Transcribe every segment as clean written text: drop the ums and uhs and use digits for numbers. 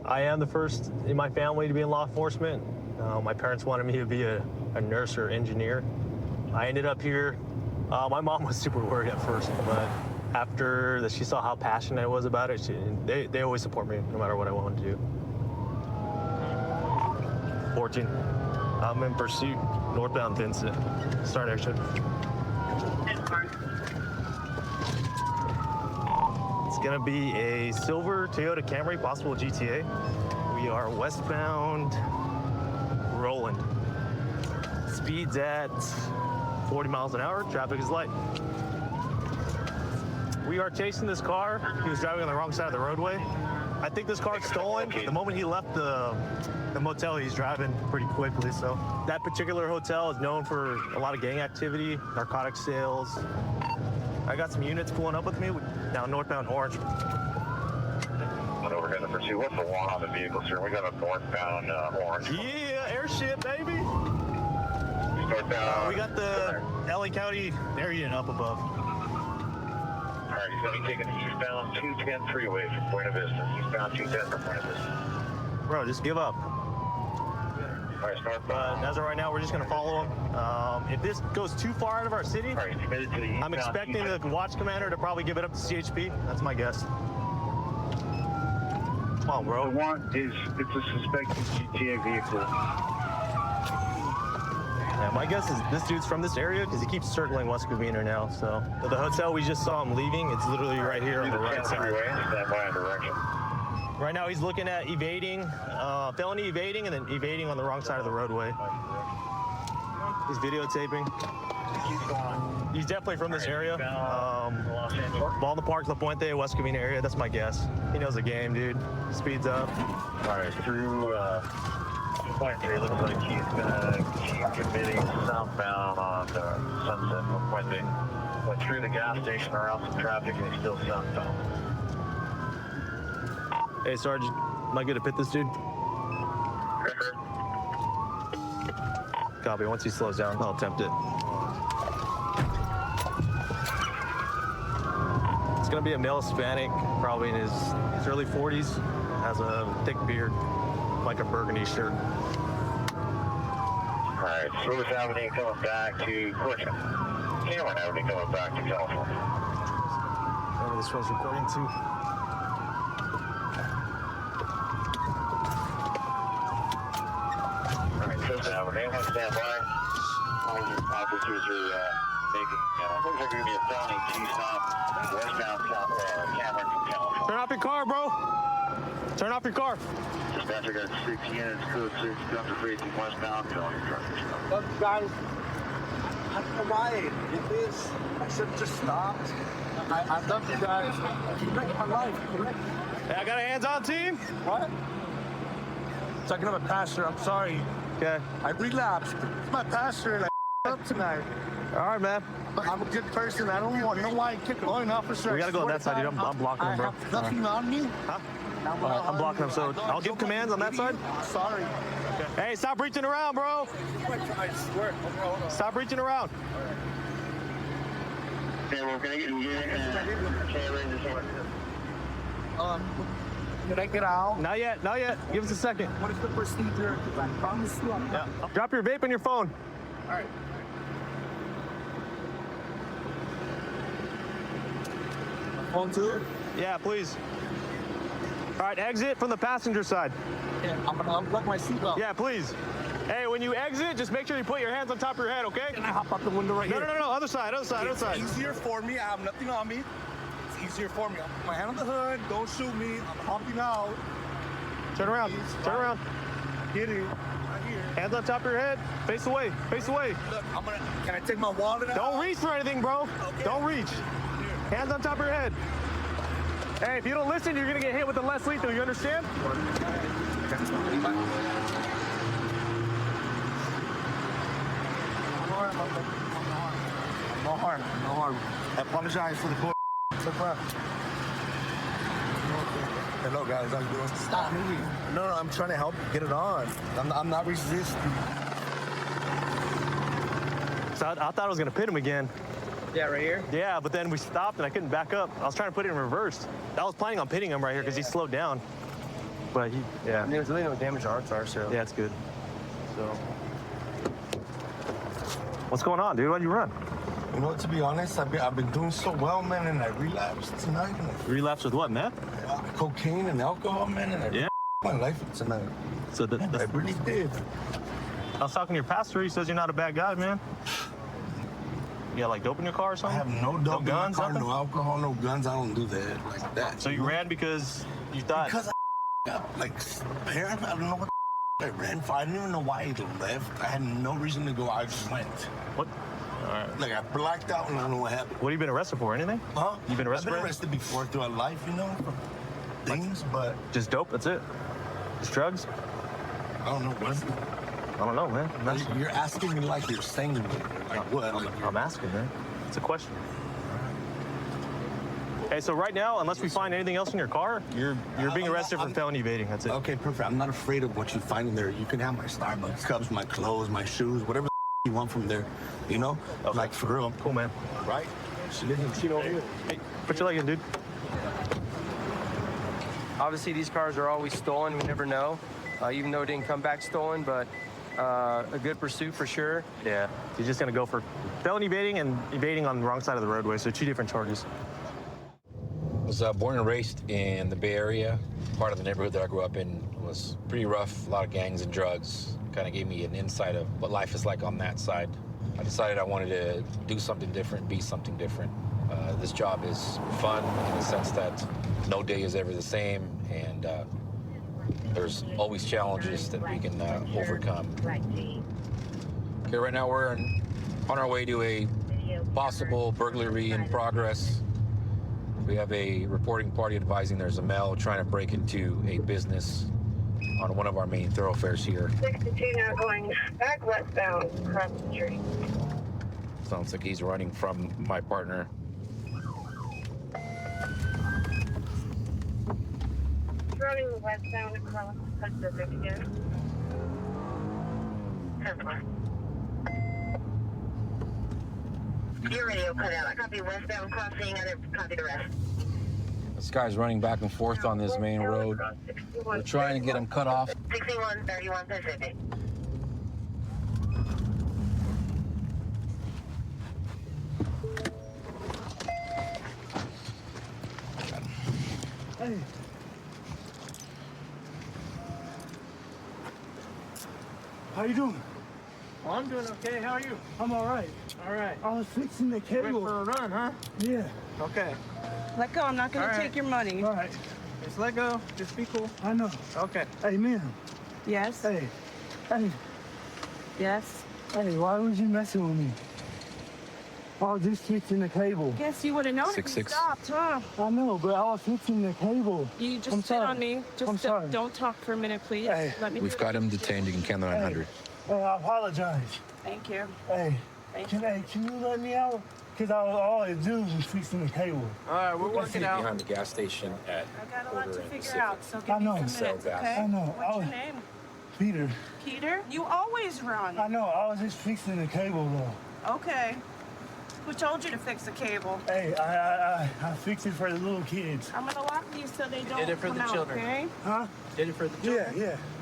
I am the first in my family to be in law enforcement. My parents wanted me to be a nurse or engineer. I ended up here. My mom was super worried at first, but after that she saw how passionate I was about it, they always support me no matter what I want to do. 14. I'm in pursuit, northbound Vincent. Start air shift. It's gonna be a silver Toyota Camry, possible GTA. We are westbound Roland. Speed's at 40 miles an hour, traffic is light. We are chasing this car. He was driving on the wrong side of the roadway. I think this car's stolen. The moment he left the motel, he's driving pretty quickly. So that particular hotel is known for a lot of gang activity, narcotic sales. I got some units pulling up with me down northbound Orange. Overhead number 2. What's the one on the vehicle, sir? We got a northbound Orange. Yeah, airship, baby. Northbound. We got the LA County air unit up above. All right, he's going to be taking the eastbound 210 freeway from Buena Vista. Eastbound 210 from Buena Vista. Bro, just give up. All right, northbound. As of right now, we're just gonna follow him. If this goes too far out of our city, All right, he's committed to the eastbound. I'm expecting the watch commander to probably give it up to CHP. That's my guess. Come on, bro. It's a suspected GTA vehicle. Yeah, my guess is this dude's from this area because he keeps circling West Covina now. So the hotel we just saw him leaving, it's literally right here on the right side. Stand by in direction. Right now he's looking at evading, felony evading, and then evading on the wrong side of the roadway. He's videotaping. He's definitely from this area. Ball Park, La Puente, West Covina area. That's my guess. He knows the game, dude. Speeds up. All right, through point 3, looks like he's committing southbound on Sunset La Puente. Went through the gas station around some traffic and he's still southbound. Hey, Sergeant, am I good to pit this dude? Copy. Once he slows down, I'll attempt it. It's gonna be a male Hispanic, probably in his early 40s, has a thick beard, like a burgundy shirt. All right, Lewis Avenue coming back to Cameron Avenue coming back to California. Remember this one's recording too. Anyone stand by? Officers are making, looks like going to be a felony G-stop westbound Cameron from California. Turn off your car, bro. Turn off your car. Dispatcher got 6 units, code 6, guns are facing westbound, felony trucker stop. Look, guys, I'm right. It is. I should have just stopped. I love you guys. You make my life. Hey, I got a hands-on team. What? Talking about pastor, I'm sorry. Okay. I relapsed. It's my pastor and I up tonight. All right, man. But I'm a good person. I don't know why I keep going, officer. We gotta go on that side, dude. I'm blocking him, bro. I have nothing on me. Huh? I'm blocking him, so I'll give commands on that side. Sorry. Okay. Hey, stop reaching around, bro. I swear. Stop reaching around. Okay, we're going to get in here Can I get out? Not yet, not yet. Give us a second. What is the procedure? I promise you I'm not. Yeah. Drop your vape on your phone. All right. Phone too? Yeah, please. All right, exit from the passenger side. Yeah, I'm gonna unplug my seatbelt. Yeah, please. Hey, when you exit, just make sure you put your hands on top of your head, okay? Can I hop out the window right here? No, other side, other side, other side. It's easier for me. I have nothing on me. It's easier for me. I'll put my hand on the hood. Don't shoot me. I'm hopping out. Turn around, turn around. Get it. Right here. Hands on top of your head. Face away, face away. Look, can I take my wallet out? Don't reach for anything, bro. Okay. Don't reach. Hands on top of your head. Hey, if you don't listen, you're gonna get hit with the less lethal, you understand? No harm. No harm. I apologize for the poor. Hello guys, how you doing? Stop moving. No, I'm trying to help you get it on. I'm not resisting. So I thought I was gonna pit him again. Yeah, right here? Yeah, but then we stopped and I couldn't back up. I was trying to put it in reverse. I was planning on pitting him right here because he slowed down. But yeah. There's really no damage to our car, so. Yeah, it's good. So. What's going on, dude? Why'd you run? You know, to be honest, I've been doing so well, man, and I relapsed tonight. Relapse with what, man? Cocaine and alcohol, man, and I Yeah. my life tonight. So I really did. I was talking to your pastor. He says you're not a bad guy, man. You got like dope in your car or I something? have no dope in my guns, car, nothing? no alcohol, no guns. I don't do that like that. So you ran because you thought. Because I got, like, parents, I don't know what I ran for. I didn't even know why I left. I had no reason to go. I just went. What? All right. Like, I blacked out and I don't know what happened. What have you been arrested for? Anything? Huh? You been arrested? I've been arrested before throughout life, you know, for things, but Just dope. That's it. Just drugs. I don't know what. I don't know, man. You're asking me like you're saying to me. Like what? Like, I'm asking, man. It's a question. Hey, so right now, unless we find anything else in your car, you're being arrested for felony evading. That's it. okay, perfect. I'm not afraid of what you find in there. You can have my Starbucks cups, my clothes, my shoes, whatever you want from there. You know? Okay. Like, for real. Cool, man. Right? Hey, put your leg in, dude. Obviously, these cars are always stolen. We never know. Even though it didn't come back stolen, but a good pursuit for sure. Yeah. You're just gonna go for felony evading and evading on the wrong side of the roadway. So 2 different charges. I was born and raised in the Bay Area. Part of the neighborhood that I grew up in was pretty rough, a lot of gangs and drugs. Kind of gave me an insight of what life is like on that side. I decided I wanted to do something different, be something different. This job is fun in the sense that no day is ever the same, and there's always challenges that we can overcome. Okay, right now we're on our way to a possible burglary in progress. We have a reporting party advising there's a male trying to break into a business on one of our main thoroughfares here. 62 now going back westbound across the street. Sounds like he's running from my partner. Running westbound across Pacific again. 10-4. Your radio cut out. I copy westbound crossing. I didn't copy the rest. This guy's running back and forth on this main road. We're trying to get him cut off. 6131 Pacific. Hey. How you doing? Well, I'm doing okay. How are you? I'm all right. All right. I was fixing the Went cable. for a run, huh? Yeah. Okay. Let go. I'm not going All to right. take your money. All right. Just let go. Just be cool. I know. Okay. Hey, man. Yes. Hey. Hey. Yes. Hey, why was you messing with me? I was just fixing the cable. Guess you would have known if you 6'6". stopped, huh? I know, but I was fixing the cable. You just I'm sit sorry. on me. Just I'm sorry. don't talk for a minute, please. Hey. Let me. We've got him detained. You can count the 900. Hey, I apologize. Thank you. Hey, Thank can you let me out? Because all I do was fixing the cable. All right, we're working out. Behind the gas station at I got a lot to Porter and figure Pacific. out, so I give me know. some Sell minutes, gas. okay? I know. What's your name? Peter, Peter? You always run. I know, I was just fixing the cable though. Okay. Who told you to fix the cable? Hey, I fixed it for the little kids. I'm gonna lock these so they don't did it for come the out, children. okay? Huh? Did it for the Yeah, children.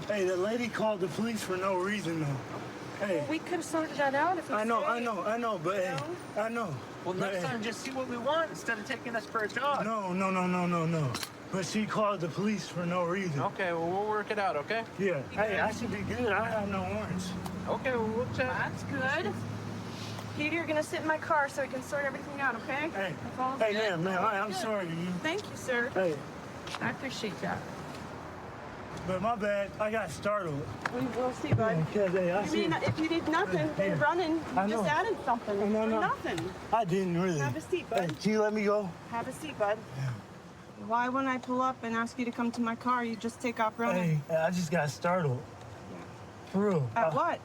yeah. Hey, the lady called the police for no reason though. Hey, We could have sorted that out if you I know, stayed. but hey, I know. Well, but, next time, just see what we want instead of taking us for a jog. No. But she called the police for no reason. Okay, well, we'll work it out, okay? Yeah. Hey, I should be good. I have no warrants. Okay, well, we'll check. That's good. Peter, you're gonna sit in my car so we can sort everything out, okay? Hey, That's all hey, good. man, I'm sorry to you. Thank you, sir. Hey, I appreciate that. but my bad. I got startled. We'll see, bud. Because, hey, I You see. mean if you did nothing, Yeah. then running, I you just know. added something No, for no. nothing. I didn't really. Have a seat, Hey, bud. can you let me go? Have a seat, bud. Why, when I pull up and ask you to come to my car, you just take off running? Hey, I just got startled. For real. At what?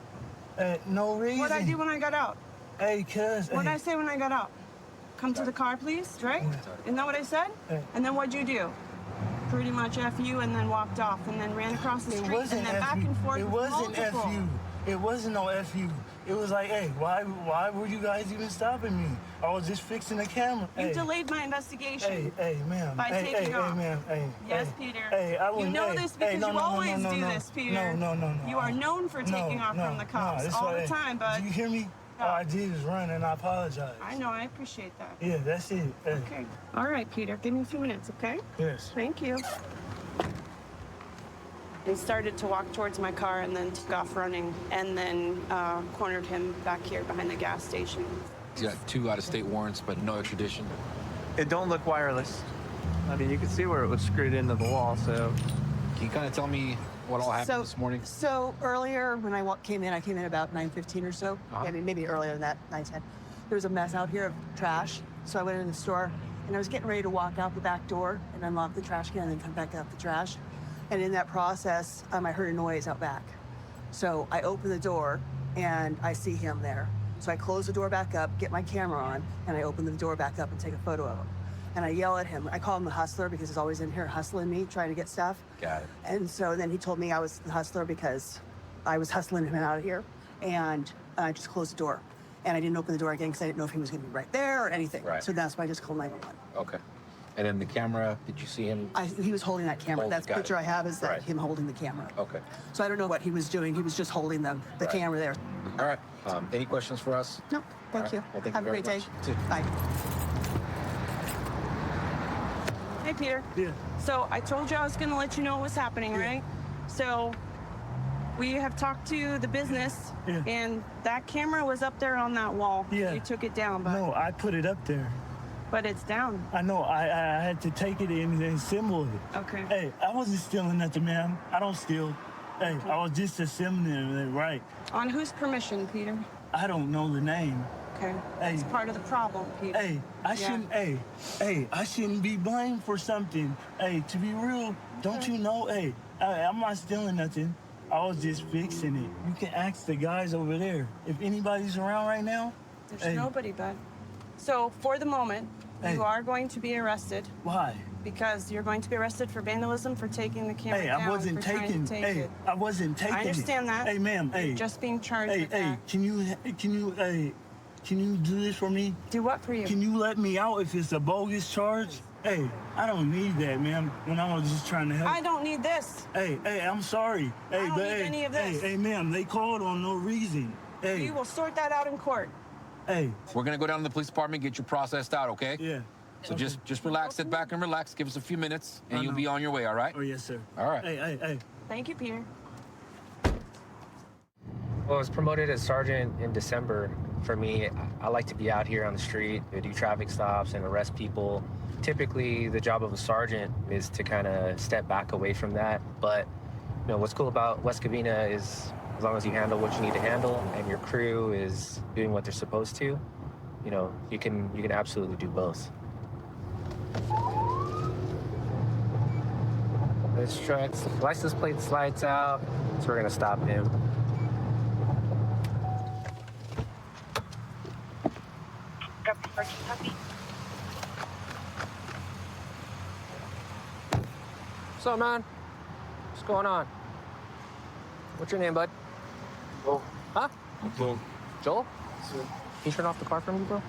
No reason. What'd I do when I got out? Hey, cuz. What'd I say when I got out? Come to the car, please, right? Isn't that what I said? Hey. And then what'd you do? Pretty much F you and then walked off and then ran across the It street wasn't and then F back you. and forth It with wasn't F multiple. you. It wasn't no FU. It was like, hey, why were you guys even stopping me? I was just fixing the camera. You Hey, delayed my investigation. hey, ma'am. By hey, taking off. Hey, ma'am. Hey, Yes, hey, Peter. Hey, I You wouldn't. know hey, this hey, because no, you no, no, always no, do no, this, Peter. No. You are known for taking off from the cops that's all why- the time, bud. Do you hear me? No. All I did is run, and I apologize. I know, I appreciate that. Yeah, that's it. Hey. Okay. All right, Peter, give me a few minutes, okay? Yes. Thank you. He started to walk towards my car and then took off running and then cornered him back here behind the gas station. He's got 2 out-of-state warrants, but no extradition. It don't look wireless. I mean, you can see where it was screwed into the wall, so. Can you kind of tell me what all happened this morning? So earlier when I came in about 9:15 or so. Uh-huh. Maybe earlier than that, 9:10. There was a mess out here of trash. So I went in the store and I was getting ready to walk out the back door and unlock the trash can and then come back out the trash. And in that process, I heard a noise out back. So I open the door and I see him there. So I close the door back up, get my camera on, and I open the door back up and take a photo of him. And I yell at him. I call him the hustler because he's always in here hustling me, trying to get stuff. Got it. And so then he told me I was the hustler because I was hustling him out of here. And I just closed the door. And I didn't open the door again because I didn't know if he was going to be right there or anything. Right. So that's why I just called 911. Okay. And then the camera, did you see him? He was holding that camera. That's the got it. picture I have is that Right. him holding the camera. Okay. So I don't know what he was doing. He was just holding the Right. camera there. All right. Any questions for us? No, thank All you. right. Well, thank Have you a great very day. much. You too. Bye. Hey, Peter. Yeah. So I told you I was going to let you know what was happening, right? So we have talked to the business, Yeah. and that camera was up there on that wall. Yeah. You took it down, No, I put it up there. but it's down. I know. I had to take it and assemble it. Okay. Hey, I wasn't stealing nothing, ma'am. I don't steal. Hey, I was just assembling it, right? On whose permission, Peter? I don't know the name. Okay. Hey. It's part of the problem, Peter. Hey, I Yeah. shouldn't. Hey, I shouldn't be blamed for something. Hey, to be real, don't you know? Hey, I'm not stealing nothing. I was just fixing it. You can ask the guys over there. If anybody's around right now, There's hey, nobody, bud. So for the moment, Hey. you are going to be arrested why? because you're going to be arrested for vandalism for taking the camera Hey, down. I wasn't for trying taking. to take Hey, it. I wasn't taking. I understand it. that. Hey, ma'am. You're Hey, just being charged hey, with hey. that. Can you do this for me? Do what for you? Can you let me out if it's a bogus charge? Hey, I don't need that, ma'am. When I was just trying to help. I don't need this. Hey, I'm sorry. Hey, don't but need hey, any of this. Hey, ma'am, they called on no reason. Hey, You will sort that out in court. hey, We're going to go down to the police department, get you processed out, okay? yeah. So Okay. just relax, sit back and relax. Give us a few minutes, and I you'll know. be on your way, all right? Oh, yes, sir. All right. Hey. Thank you, Peter. Well, I was promoted as sergeant in December. For me, I like to be out here on the street, do traffic stops and arrest people. Typically, the job of a sergeant is to kind of step back away from that. But you know what's cool about West Covina is as long as you handle what you need to handle and your crew is doing what they're supposed to, you know, you can absolutely do both. This truck's license plate slides out, so we're gonna stop him. What's up, man? What's going on? What's your name, bud? Joel. Huh? Joel. Joel? Can you turn off the car for me, bro?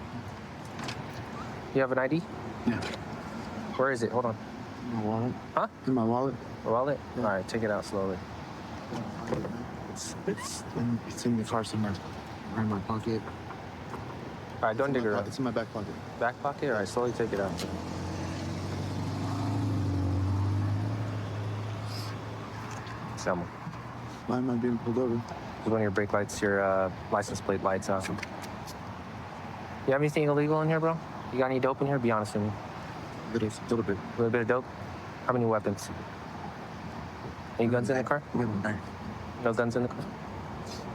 You have an ID? Yeah. Where is it? Hold on. My wallet. Huh? In my wallet. Your wallet? All right, take it out slowly. It's in the car somewhere. Or in my pocket. All right, don't dig around. It's in my back pocket. Back pocket? All right, slowly take it out. Selma. Why am I being pulled over? One of your brake lights, your license plate lights out. You have anything illegal in here, bro? You got any dope in here? Be honest with me. A little bit. A little bit of dope? How many weapons? Any guns in the car? No. No guns in the car?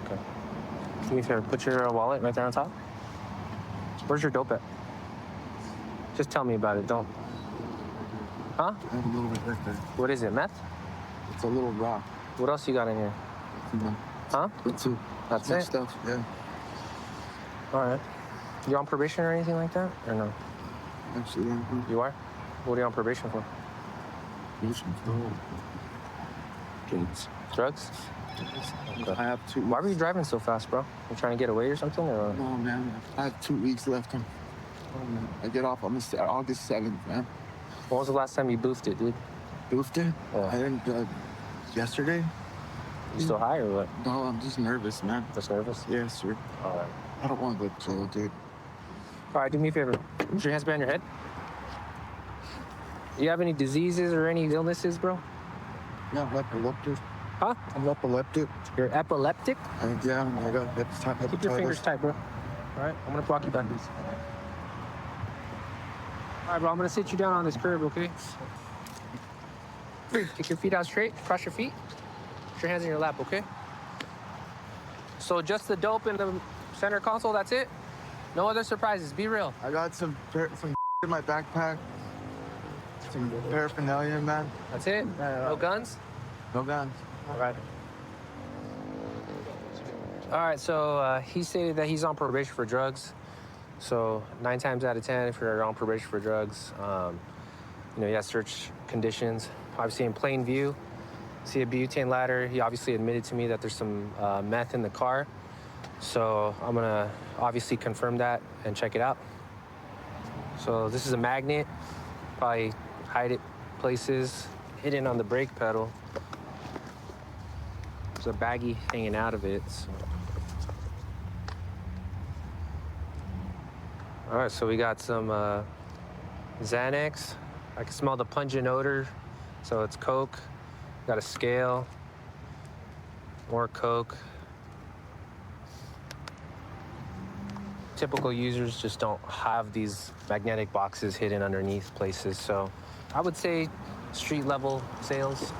Okay. Do me a favor, put your wallet right there on top. Where's your dope at? Just tell me about it, don't. Huh? I have a little bit right there. What is it, meth? It's a little rock. What else you got in here? Huh? That's it. That's My it? stuff, yeah. All right. You on probation or anything like that? Or no? Actually, yeah. You are? What are you on probation for? Drugs. Drugs? Okay. I have 2 Why were you driving so fast, bro? You trying to get away or something? Or? No, man. I have 2 weeks left. I get off on August 7th, man. When was the last time you boofed it, dude? Boofed it? Yeah. I didn't, yesterday? You still high or what? No, I'm just nervous, man. Just nervous? Yes, sir. All right. I don't want to go to jail, dude. All right, do me a favor. Put your hands behind your head. You have any diseases or any illnesses, bro? Yeah, I'm epileptic. Huh? I'm epileptic. You're epileptic? Yeah, I got hepatitis. Keep your fingers tight, bro. All right, I'm gonna block you back. All right, bro, I'm gonna sit you down on this curb, okay? Kick your feet out straight, cross your feet. Put your hands in your lap, okay? So just the dope in the center console, that's it? No other surprises, be real. I got some in my backpack. Some paraphernalia, man. That's it? No guns? No guns. All right. All right, so he stated that he's on probation for drugs. So 9 times out of 10, if you're on probation for drugs, you have search conditions. Obviously in plain view, see a butane ladder. He obviously admitted to me that there's some meth in the car. So I'm gonna obviously confirm that and check it out. So this is a magnet, probably hide it places, hidden on the brake pedal. There's a baggie hanging out of it. So. All right, so we got some Xanax. I can smell the pungent odor, so it's Coke. Got a scale, more Coke. Typical users just don't have these magnetic boxes hidden underneath places, so I would say street level sales.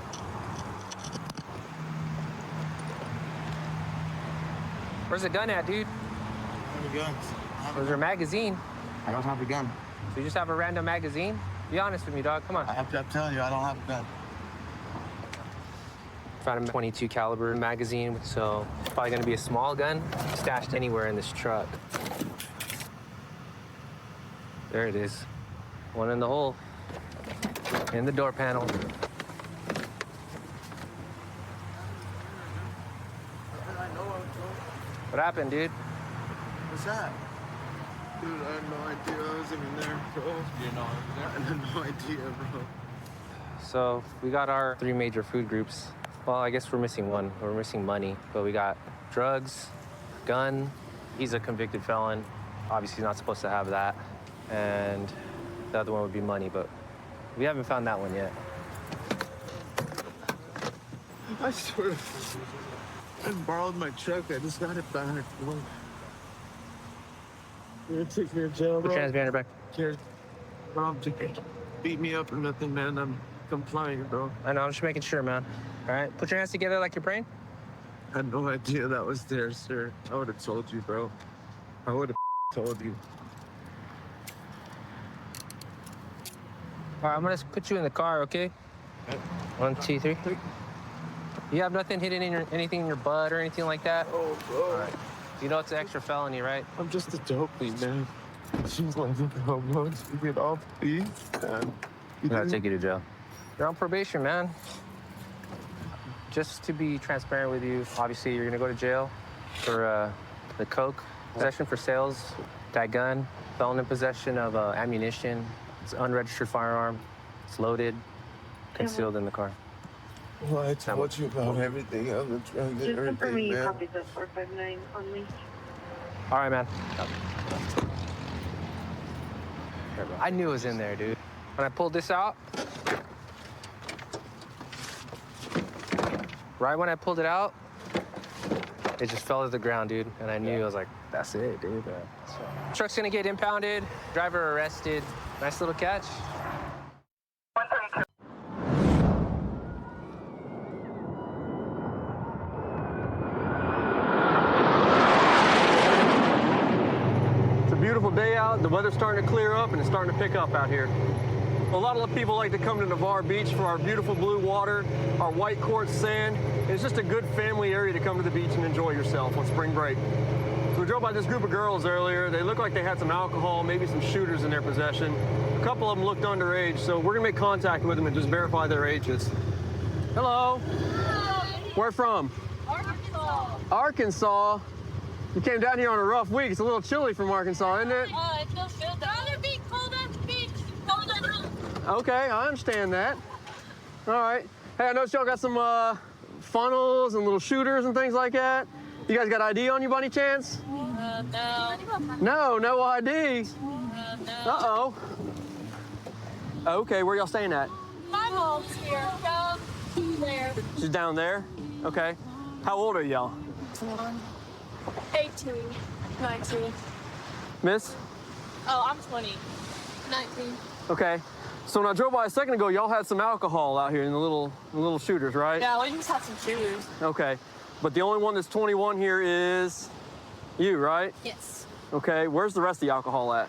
Where's the gun at, dude? Where's your magazine? I don't have a gun. So you just have a random magazine? Be honest with me, dog. Come on. I'm telling you, I don't have a gun. Found a 22 caliber magazine, so it's probably gonna be a small gun stashed anywhere in this truck. There it is. One in the hole, in the door panel. What happened, dude? What's that? Dude, I had no idea I was even there, bro. You know I was there? I had no idea, bro. So we got our 3 major food groups. Well, I guess we're missing one. We're missing money, but we got drugs, gun. He's a convicted felon. Obviously not supposed to have that. And the other one would be money, but we haven't found that one yet. I swear, I borrowed my truck. I just got it back. Bro. You're gonna take me to jail, bro? Put your hands behind your back. Here. Bro, beat me up or nothing, man. I'm complying, bro. I know, I'm just making sure, man. All right, put your hands together like you're praying. I had no idea that was there, sir. I would have told you, bro. I would have told you. All right, I'm gonna put you in the car, okay? 1, 2, 3. You have nothing hidden in anything in your butt or anything like that? Oh, bro. All right. You know it's an extra felony, right? I'm just a dopey, man. She's like, oh, bro, just get off, please, man. I'm gonna take you to jail. You're on probation, man. Just to be transparent with you, obviously you're gonna go to jail for the Coke, possession for sales, that gun, felon in possession of ammunition. It's an unregistered firearm. It's loaded, concealed in the car. Well, I told you about everything. I'm trying to Just get confirming everything, you man. copied the 459 on me. All right, man. I knew it was in there, dude. When I pulled this out, right when I pulled it out, it just fell to the ground, dude. And I knew, I was like, that's it, dude. Truck's gonna get impounded, driver arrested. Nice little catch. It's a beautiful day out. The weather's starting to clear up and it's starting to pick up out here. A lot of people like to come to Navarre Beach for our beautiful blue water, our white quartz sand. It's just a good family area to come to the beach and enjoy yourself on spring break. So we drove by this group of girls earlier. They looked like they had some alcohol, maybe some shooters in their possession. A couple of them looked underage, so we're gonna make contact with them and just verify their ages. Hello. Hello. Where from? Arkansas. Arkansas. You came down here on a rough week. It's a little chilly from Arkansas, isn't it? It feels good. Rather be cold at the beach. Cold at home. Okay, I understand that. All right. Hey, I noticed y'all got some funnels and little shooters and things like that. You guys got ID on you by any chance? No. No ID. No. Uh-oh. Okay, where y'all staying at? My mom's here. Down there. She's down there? Okay. How old are y'all? 18. 19. Miss? Oh, I'm 20. 19. Okay. So when I drove by a second ago, y'all had some alcohol out here in the little shooters, right? Yeah, we just had some shooters. Okay. But the only one that's 21 here is you, right? Yes. Okay. Where's the rest of the alcohol at?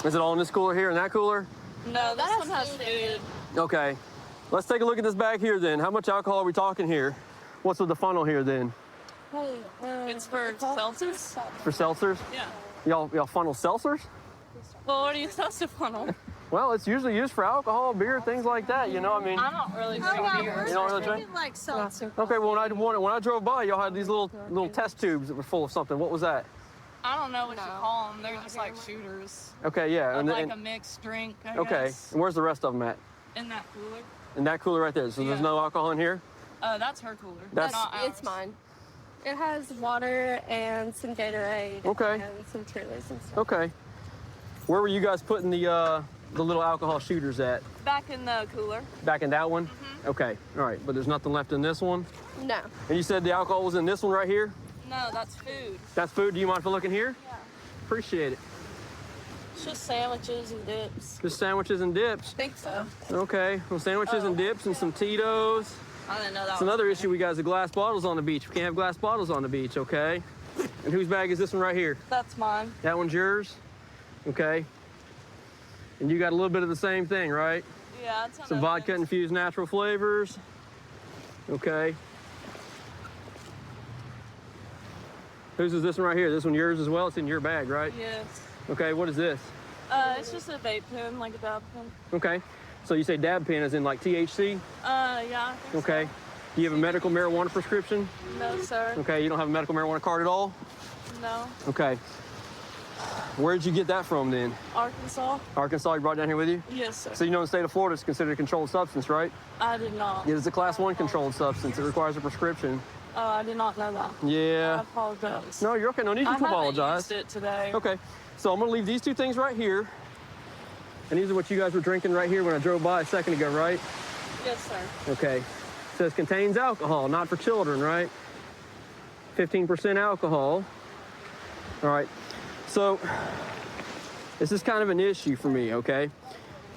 Is it all in this cooler here and that cooler? No, this one has food. Okay. Let's take a look at this bag here then. How much alcohol are we talking here? What's with the funnel here then? It's for seltzers. For seltzers? Yeah. Y'all funnel seltzers? Well, what do you supposed to funnel? Well, it's usually used for alcohol, beer, things like that. You know, I mean. I'm not really drink beer. You don't really drink? Like seltzer. Okay. Well, when I drove by, y'all had these little test tubes that were full of something. What was that? I don't know what you call them. They're just like shooters. Okay. Yeah. Like a mixed drink, I okay. guess. And where's the rest of them at? In that cooler. In that cooler right there. So there's no alcohol in here. That's her cooler. That's not ours. It's mine. It has water and some Gatorade. Okay. And some Trulies and stuff. Okay. Where were you guys putting the little alcohol shooters at? Back in the cooler. Back in that one? Mm-hmm. Okay. All right. But there's nothing left in this one? No. And you said the alcohol was in this one right here? No, that's food. That's food. Do you mind if I look in here? Yeah. Appreciate it. It's just sandwiches and dips. Just sandwiches and dips? I think so. Okay. Well, sandwiches and dips and some Tito's. I didn't know that. It's another issue we got is the glass bottles on the beach. We can't have glass bottles on the beach, okay? And whose bag is this one right here? That's mine. That one's yours? Okay. And you got a little bit of the same thing, right? Yeah, it's some vodka infused natural flavors. Okay. Whose is this one right here? This one yours as well? It's in your bag, right? Yes. Okay, what is this? It's just a vape pen, like a dab pen. Okay. So you say dab pen as in like THC? Yeah, I think okay. Do you have a medical marijuana prescription? so. No, sir. Okay, you don't have a medical marijuana card at all? No. Okay. Where did you get that from then? Arkansas. Arkansas, you brought it down here with you? Yes, sir. So you know in the state of Florida it's considered a controlled substance, right? I did not. It is a class 1 controlled substance. It requires a prescription. I did not know that. Yeah. I apologize. No, you're okay. No need to apologize. I haven't used it today. Okay. So I'm going to leave these two things right here. And these are what you guys were drinking right here when I drove by a second ago, right? Yes, sir. Okay. It says contains alcohol, not for children, right? 15% alcohol. All right. So this is kind of an issue for me, okay?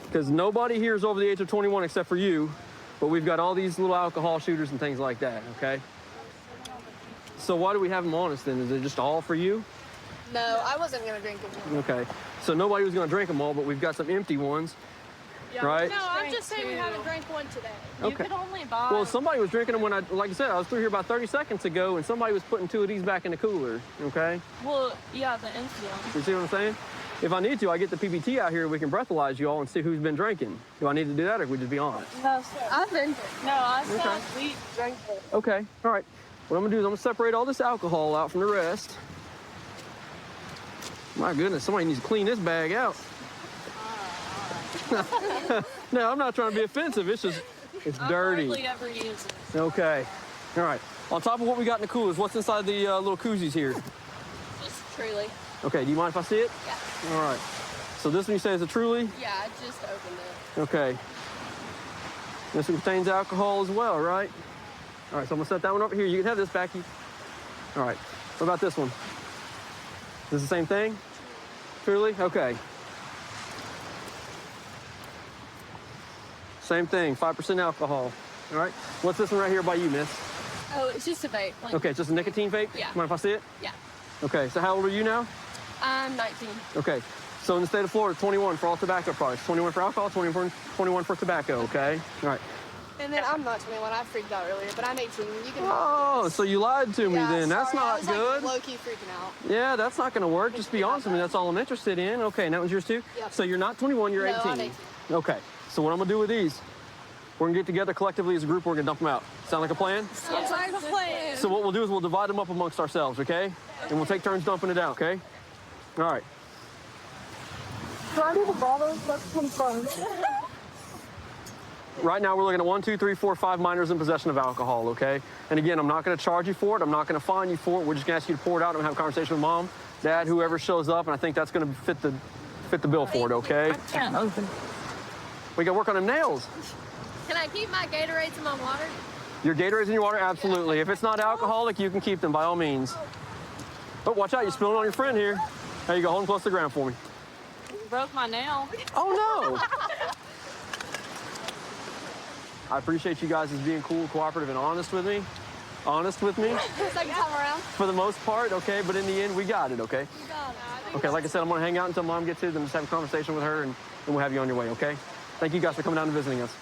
Because nobody here is over the age of 21 except for you, but we've got all these little alcohol shooters and things like that, okay? So why do we have them on us then? Is it just all for you? No, I wasn't going to drink them. Okay. So nobody was going to drink them all, but we've got some empty ones, right? No, I'm just saying we haven't drank one today. Okay. You could only buy. Well, somebody was drinking them when like I said, I was through here about 30 seconds ago, and somebody was putting 2 of these back in the cooler, okay? Well, yeah, the empty ones. You see what I'm saying? If I need to, I get the PBT out here, we can breathalyze you all and see who's been drinking. Do I need to do that, or we just be honest? No, sir. I've been. No, I said we drank it. Okay, all right. What I'm gonna do is I'm gonna separate all this alcohol out from the rest. My goodness, somebody needs to clean this bag out. No, I'm not trying to be offensive. It's just, it's dirty. I hardly ever use it. Okay, all right. On top of what we got in the coolers, what's inside the little koozies here? Just Truly. Okay, do you mind if I see it? Yeah. All right. So this one you say is a Truly? Yeah, I just opened it. Okay. This one contains alcohol as well, right? All right, so I'm gonna set that one over here. You can have this, Becky. All right. What about this one? Is this the same thing? Truly? Okay. Same thing, 5% alcohol. All right. What's this one right here by you, miss? Oh, it's just a vape. Like, Okay, it's just a nicotine vape? Yeah. Mind if I see it? Yeah. Okay, so how old are you now? I'm 19. Okay, so in the state of Florida, 21 for all tobacco products. 21 for alcohol, 21 for tobacco, okay? All right. And then I'm not 21. I freaked out earlier, but I'm 18. You can. Oh, so you lied to me then. That's sorry, I not was, good. Like, low-key freaking out. Yeah, that's not going to work. Just be honest with me. That's all I'm interested in. Okay, and that one's yours too? Yep. So you're not 21, you're No, 18. I'm 18. Okay, so what I'm going to do with these, We're gonna get together collectively as a group. We're gonna dump them out. Sound like a plan? Sounds like a plan. So what we'll do is we'll divide them up amongst ourselves, okay? And we'll take turns dumping it out, okay? All right. Do I need the bottles? Let's confirm. Right now, we're looking at 1, 2, 3, 4, 5 minors in possession of alcohol, okay? And again, I'm not gonna charge you for it. I'm not gonna fine you for it. We're just gonna ask you to pour it out and have a conversation with mom, dad, whoever shows up, and I think that's gonna fit the bill for it, okay? I can't open. We gotta work on them nails. Can I keep my Gatorades in my water? Your Gatorades in your water, absolutely. If it's not alcoholic, you can keep them by all means. But watch out, you're spilling on your friend here. There you go, hold them close to the ground for me. You broke my nail. Oh no! I appreciate you guys as being cool, cooperative, and honest with me. Honest with me. Second time around. For the most part, okay, but in the end, we got it, okay? You got it. Okay, like I said, I'm gonna hang out until mom gets here, then just have a conversation with her, and we'll have you on your way, okay? Thank you guys for coming down and visiting us.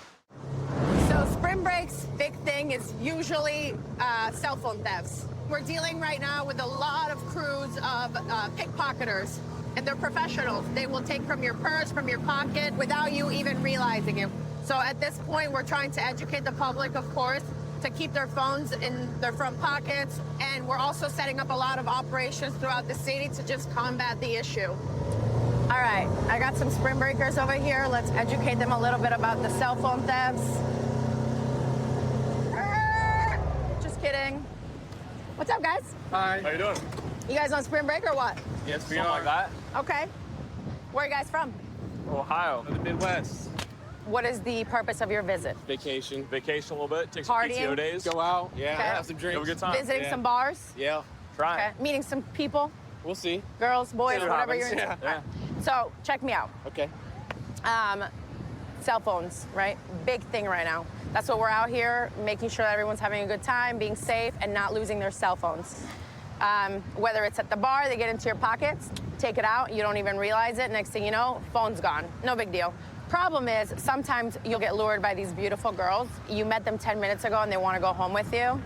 So spring break's big thing is usually cell phone thefts. We're dealing right now with a lot of crews of pickpocketers, and they're professionals. They will take from your purse, from your pocket, without you even realizing it. So at this point, we're trying to educate the public, of course, to keep their phones in their front pockets, and we're also setting up a lot of operations throughout the city to just combat the issue. All right, I got some spring breakers over here. Let's educate them a little bit about the cell phone thefts. Just kidding. What's up, guys? Hi. How you doing? You guys on spring break or what? Yes, we are. Like that. Okay. Where are you guys from? Ohio. The Midwest. What is the purpose of your visit? Vacation. Vacation a little bit. Take some Partying? PTO days. Go out. Yeah. Okay. Have some drinks. Have a good time. Visiting some bars? Yeah. Try Okay. it. Meeting some people? We'll see. Girls, boys, See what whatever you're happens. into. Yeah. All right. So check me out. Okay. Cell phones, right? Big thing right now. That's what we're out here, making sure that everyone's having a good time, being safe, and not losing their cell phones. Whether it's at the bar, they get into your pockets, take it out, you don't even realize it. Next thing you know, phone's gone. No big deal. Problem is, sometimes you'll get lured by these beautiful girls. You met them 10 minutes ago and they want to go home with you.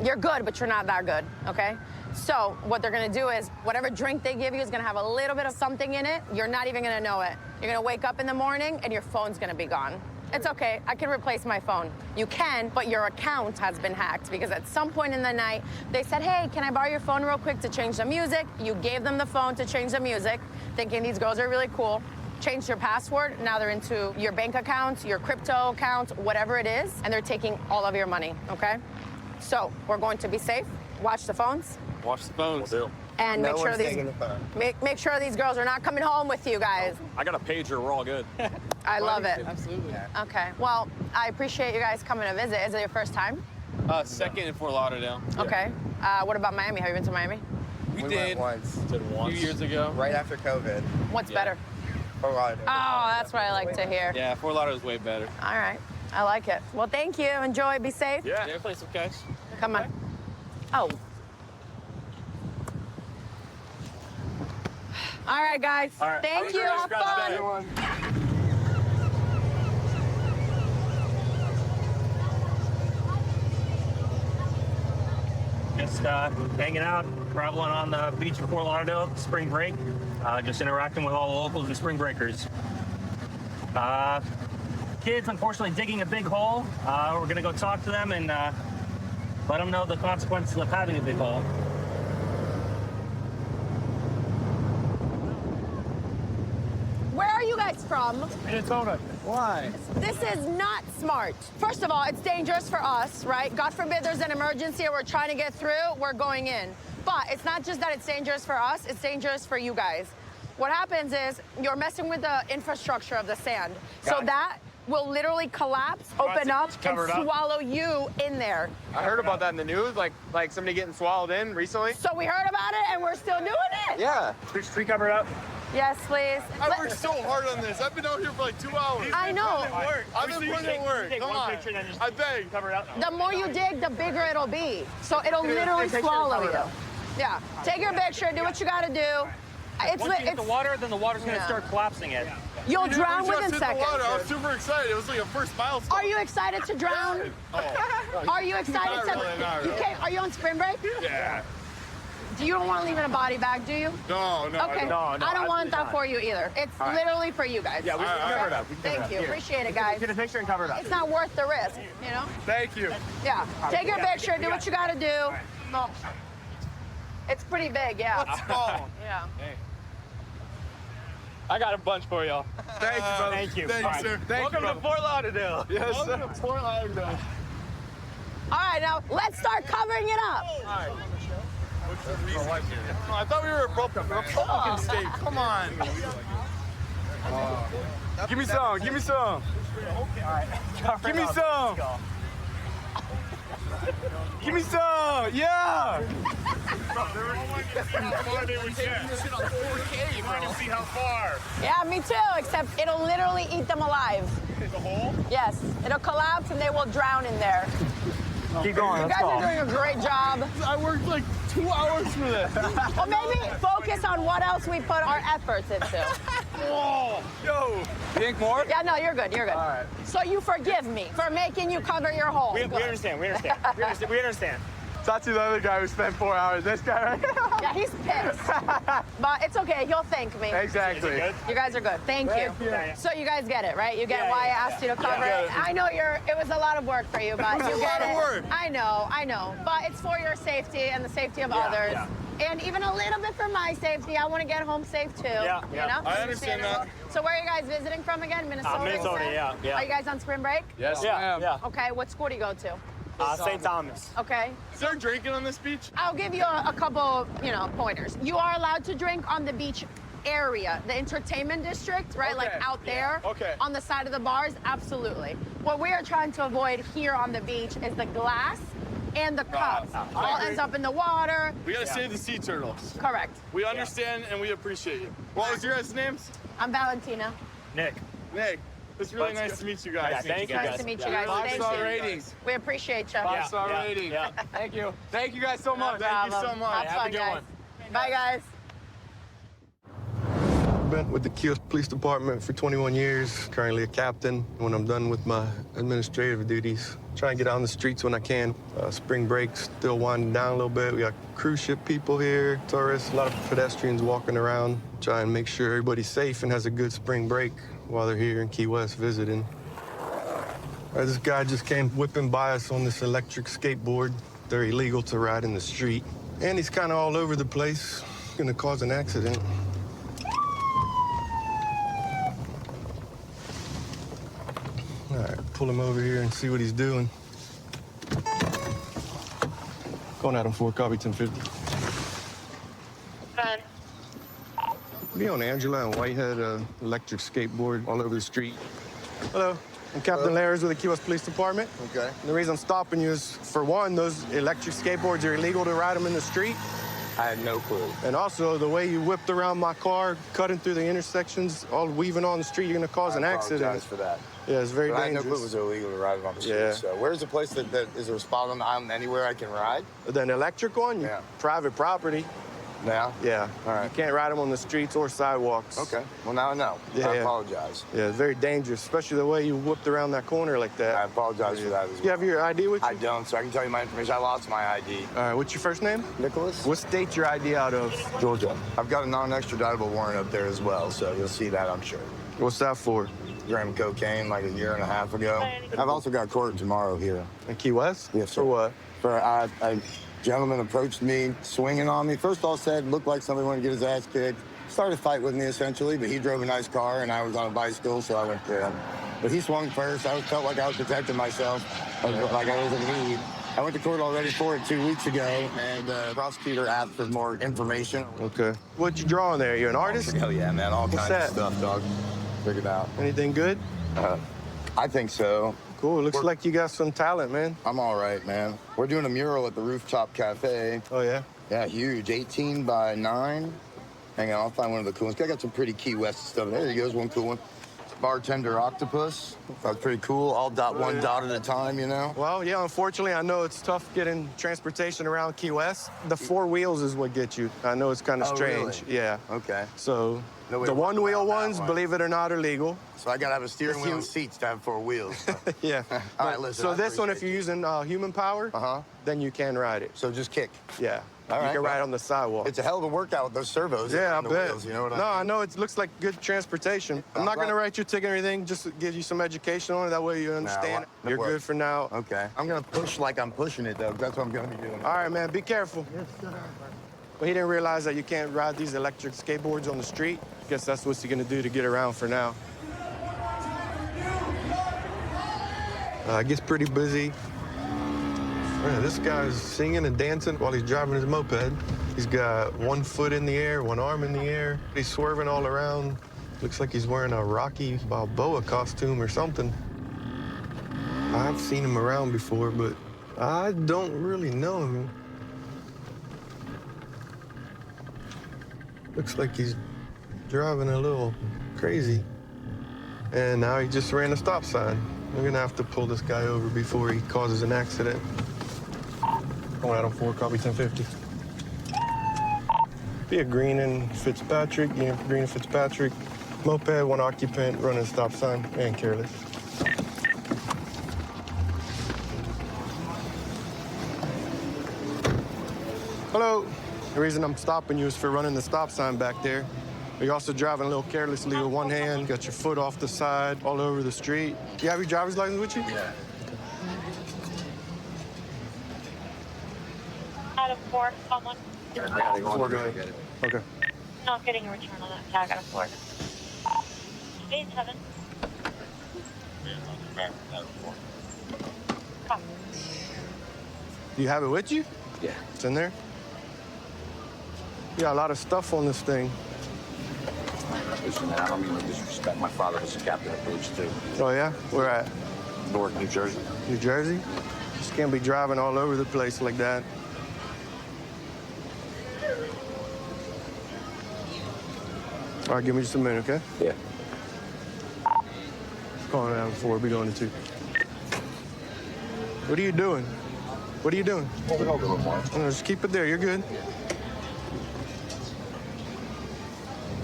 You're good, but you're not that good, okay? So what they're gonna do is, whatever drink they give you is gonna have a little bit of something in it. You're not even gonna know it. You're gonna wake up in the morning and your phone's gonna be gone. It's okay, I can replace my phone. You can, but your account has been hacked because at some point in the night, they said, hey, can I borrow your phone real quick to change the music? You gave them the phone to change the music, thinking these girls are really cool. Changed your password, now they're into your bank account, your crypto account, whatever it is, and they're taking all of your money, okay? So we're going to be safe, watch the phones. Watch the phones. We'll do. And No make sure one's these taking the phone. make sure these girls are not coming home with you guys. I got a pager. We're all good. I love it. Absolutely. Okay. Well, I appreciate you guys coming to visit. Is it your first time? Second in Fort Lauderdale. Okay. What about Miami? Have you been to Miami? We did once. Did once. A few years ago. Right after COVID. What's better? Fort Lauderdale. Oh, that's what I like to hear. Yeah, Fort Lauderdale's way better. All right. I like it. Well, thank you. Enjoy. Be safe. Yeah. Yeah, play some catch. Come on. Oh. All right, guys. All right. Thank you. Have fun. Just hanging out, traveling on the beach of Fort Lauderdale, spring break, just interacting with all the locals and spring breakers. Kids, unfortunately, digging a big hole. We're gonna go talk to them and let them know the consequences of having a big hole. Where are you guys from? Minnesota. Why? This is not smart. First of all, it's dangerous for us, right? God forbid there's an emergency or we're trying to get through, we're going in. But it's not just that it's dangerous for us, it's dangerous for you guys. What happens is you're messing with the infrastructure of the sand. So that will literally collapse, open up, and swallow you in there. I heard about that in the news, like somebody getting swallowed in recently. So we heard about it and we're still doing it? Yeah. Tree covered up. Yes, please. I worked so hard on this. I've been out here for like 2 hours. I know. I've been putting in work. Come on. I beg. The more you dig, the bigger it'll be. So it'll literally swallow you. Yeah. Take your picture, do what you gotta do. Once you hit the water, then the water's gonna start collapsing it. You'll drown within hit seconds. The water. I was super excited. It was like a first milestone. Are you excited to drown? Are you excited Not to? really, not You really. came, are you on spring break? Yeah. You don't want to leave in a body bag, do you? No, no. Okay. I don't want that for you either. It's literally for you guys. Yeah, we can cover it up. Thank you. Appreciate it, guys. Get a picture and cover it up. It's not worth the risk, you know? Thank you. Yeah. Take your picture, do what you gotta do. No. It's pretty big, yeah. Let's go. Yeah. I got a bunch for y'all. Thank you, brother. Thank you. Thank you, sir. Thank Welcome you, to Fort Lauderdale. Yes, sir. Welcome to Fort Lauderdale. All right, now let's start covering it up. All right. I thought we were a Republican state. Come on. Give me some. Give me some. Give me some. Give me some. Yeah. Yeah, me too, except it'll literally eat them alive. The hole? Yes, it'll collapse and they will drown in there. Keep going. You guys are doing a great job. I worked like 2 hours for this. Well, maybe focus on what else we put our efforts into. Whoa. Yo. You think more? Yeah, no, you're good. You're good. All right. So you forgive me for making you cover your hole. We understand. We understand. We understand. We understand. Talk to the other guy who spent 4 hours. This guy right here. Yeah, he's pissed. But it's okay. He'll thank me. Exactly. You guys are good. Thank you. So you guys get it, right? You get why I asked you to cover it. I know it was a lot of work for you, but you get it. Work. I know. But it's for your safety and the safety of others. And even a little bit for my safety. I want to get home safe too. Yeah. You know? I understand that. So where are you guys visiting from again? Minnesota? Minnesota, you said? yeah. Are you guys on spring break? Yes, Yeah. ma'am. Okay, what school do you go to? St. Thomas. Okay. Is there drinking on this beach? I'll give you a couple, pointers. You are allowed to drink on the beach area, the entertainment district, right? Like Okay. out there, Okay. on the side of the bars, absolutely. What we are trying to avoid here on the beach is the glass and the cups. All ends up in the water. We gotta save the sea turtles. Correct. We understand and we appreciate you. What was your guys' names? I'm Valentina. Nick. Nick. It's really nice to meet you guys. Yeah, thank you, Nice guys. to meet you guys. Thank 5-star you. ratings. We appreciate you. 5-star Yeah. rating. Yeah. Thank you. Thank you guys so much. Thank you so much. Have Have a fun, good guys. one. Bye, guys. Been with the Key Police Department for 21 years, currently a captain. When I'm done with my administrative duties, try and get out on the streets when I can. Spring break still winding down a little bit. We got cruise ship people here, tourists, a lot of pedestrians walking around. Try and make sure everybody's safe and has a good spring break while they're here in Key West visiting. This guy just came whipping by us on this electric skateboard. They're illegal to ride in the street. And he's kind of all over the place, gonna cause an accident. All right, pull him over here and see what he's doing. Going at him for copy 1050. Be on Angela and Whitehead, electric skateboard all over the street. Hello, I'm Captain Lares with the Key West Police Department. Okay. The reason I'm stopping you is, for one, those electric skateboards are illegal to ride them in the street. I had no clue. And also, the way you whipped around my car, cutting through the intersections, all weaving on the street, you're gonna cause an accident. I apologize for that. Yeah, it's very But I had no dangerous. clue it was illegal to ride on the street. Yeah. So where's the place that is there a spot on the island anywhere I can ride? An electric one? Yeah. Private property. Now? Yeah. All right. You can't ride them on the streets or sidewalks. Okay. Well, now I know. Yeah, I yeah. apologize. Yeah, it's very dangerous, especially the way you whipped around that corner like that. I apologize for that as well. You have your ID with you? I don't, so I can tell you my information. I lost my ID. All right, what's your first name? Nicholas. What state your ID out of? Georgia. I've got a non-extraditable warrant up there as well, so you'll see that, I'm sure. What's that for? Gram of cocaine like a year and a half ago. I've also got court tomorrow here. In Key West? Yes, sir. For what? For a gentleman approached me, swinging on me. First all said, looked like somebody wanted to get his ass kicked. Started a fight with me, essentially, but he drove a nice car, and I was on a bicycle, so I went to him. But he swung first. I felt like I was protecting myself, like I was in need. I went to court already for it 2 weeks ago, and the prosecutor asked for more information. Okay. What'd you draw on there? You an artist? Hell yeah, man. All What's kinds that? of stuff, dog. Figured out. Anything good? I think so. Cool. Looks like you got some talent, man. I'm all right, man. We're doing a mural at the Rooftop Cafe. Oh, yeah? Yeah, huge. 18 by 9. Hang on, I'll find one of the cool ones. I got some pretty Key West stuff. There goes one cool one. Bartender octopus. That's pretty cool. All one dot at a time, you know? Well, yeah, unfortunately, I know it's tough getting transportation around Key West. The 4 wheels is what gets you. I know it's kind of Oh, strange. really? Yeah. Okay. So No way the to walk one-wheel around that ones, one. believe it or not, are legal. So I gotta have a steering If wheel you- and seats to have 4 wheels. Yeah. All right, listen. So I this one, if appreciate you're using human power, then you can ride it. So just kick. Yeah. All right. You can ride on the sidewalk. It's a hell of a workout with those servos. Yeah, I on the bet. wheels, you know what No, I I mean? know it looks like good transportation. I'm not going to write you a ticket or anything, just to give you some education on it. That way you understand. You're good for now. Okay. I'm going to push like I'm pushing it, though. That's what I'm going to be doing. All right, man, be careful. But he didn't realize that you can't ride these electric skateboards on the street. Guess that's what he's going to do to get around for now. It gets pretty busy. Man, this guy's singing and dancing while he's driving his moped. He's got one foot in the air, one arm in the air. He's swerving all around. Looks like he's wearing a Rocky Balboa costume or something. I've seen him around before, but I don't really know him. Looks like he's driving a little crazy. And now he just ran a stop sign. We're gonna have to pull this guy over before he causes an accident. Going out on 4, copy 1050. Be a Green and Fitzpatrick, Green and Fitzpatrick. Moped, one occupant, running stop sign, and careless. Hello. The reason I'm stopping you is for running the stop sign back there. You're also driving a little carelessly with one hand, got your foot off the side, all over the street. You have your driver's license with you? Yeah. Out of 4, someone. Four, go ahead. Okay. Not getting a return on that tag out of 4. Speed 7. Copy. Do you have it with you? Yeah. It's in there? You got a lot of stuff on this thing. Listen, man, I don't mean to disrespect. My father was a captain of police, too. Oh, yeah? Where at? Newark, New Jersey. New Jersey? Just can't be driving all over the place like that. All right, give me just a minute, okay? Yeah. Calling out 4, be going to 2. What are you doing? What are you doing? No, just keep it there, you're good.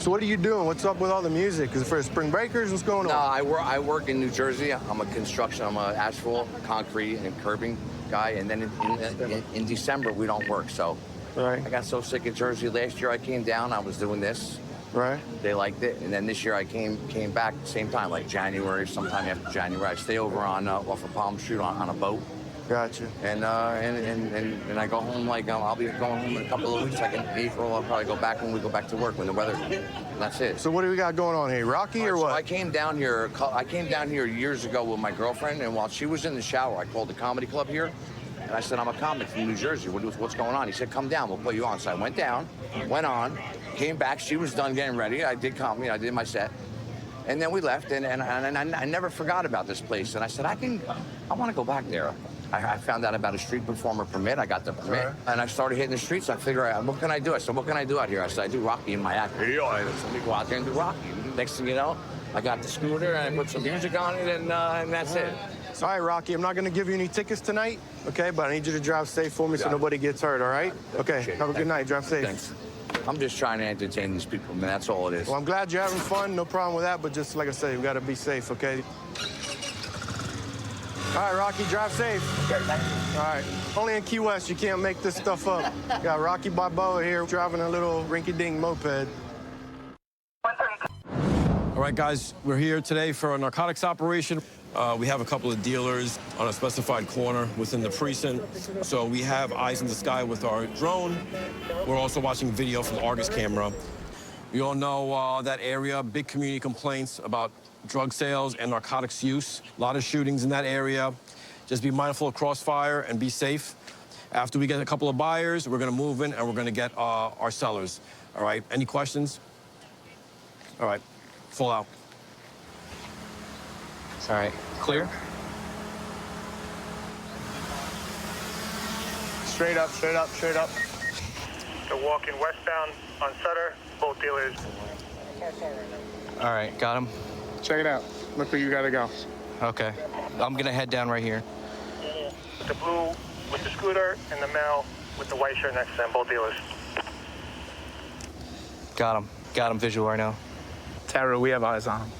So what are you doing? What's up with all the music? Is it for spring breakers? What's going on? No, I work in New Jersey. I'm a construction, I'm a asphalt, concrete, and curbing guy. And then in December, we don't work, so. Right. I got so sick of Jersey. Last year I came down, I was doing this. Right. They liked it. And then this year I came back at the same time, like January, sometime after January. I stay over on off of Palm Shoot on a boat. Gotcha. And I go home, like, I'll be going home in a couple of weeks. Like in April, I'll probably go back when we go back to work, when the weather, that's it. So what do we got going on here? Rocky or what? So I came down here years ago with my girlfriend, and while she was in the shower, I called the comedy club here, and I said, I'm a comic from New Jersey. What's going on? He said, come down, we'll put you on. So I went down, went on, came back. She was done getting ready. I did comedy, I did my set. And then we left, and I never forgot about this place. And I said, I want to go back there. I found out about a street performer permit. I got the permit, and I started hitting the streets. I figured, what can I do? I said, what can I do out here? I said, I do Rocky in my act. Yeah, let me go out there and do Rocky. Next thing you know, I got the scooter, and I put some music on it, and that's it. All right, Rocky, I'm not going to give you any tickets tonight, okay? But I need you to drive safe for me so nobody gets hurt, all right? Okay, have a good night. Drive safe. Thanks. I'm just trying to entertain these people, man. That's all it is. Well, I'm glad you're having fun. No problem with that. But just like I said, we got to be safe, okay? All right, Rocky, drive safe. All right. Only in Key West, you can't make this stuff up. Got Rocky Balboa here driving a little rinky-dink moped. All right, guys, we're here today for a narcotics operation. We have a couple of dealers on a specified corner within the precinct. So we have eyes in the sky with our drone. We're also watching video from the Argus camera. We all know that area, big community complaints about drug sales and narcotics use. A lot of shootings in that area. Just be mindful of crossfire and be safe. After we get a couple of buyers, we're gonna move in and we're gonna get our sellers. All right, any questions? All right, full out. All right, clear? Straight up, straight up, straight up. They're walking westbound on Sutter, both dealers. All right, got him. Check it out. Look where you gotta go. Okay. I'm gonna head down right here. The blue with the scooter and the male with the white shirt next to them, both dealers. Got him. Got him visual right now. Tara, we have eyes on him.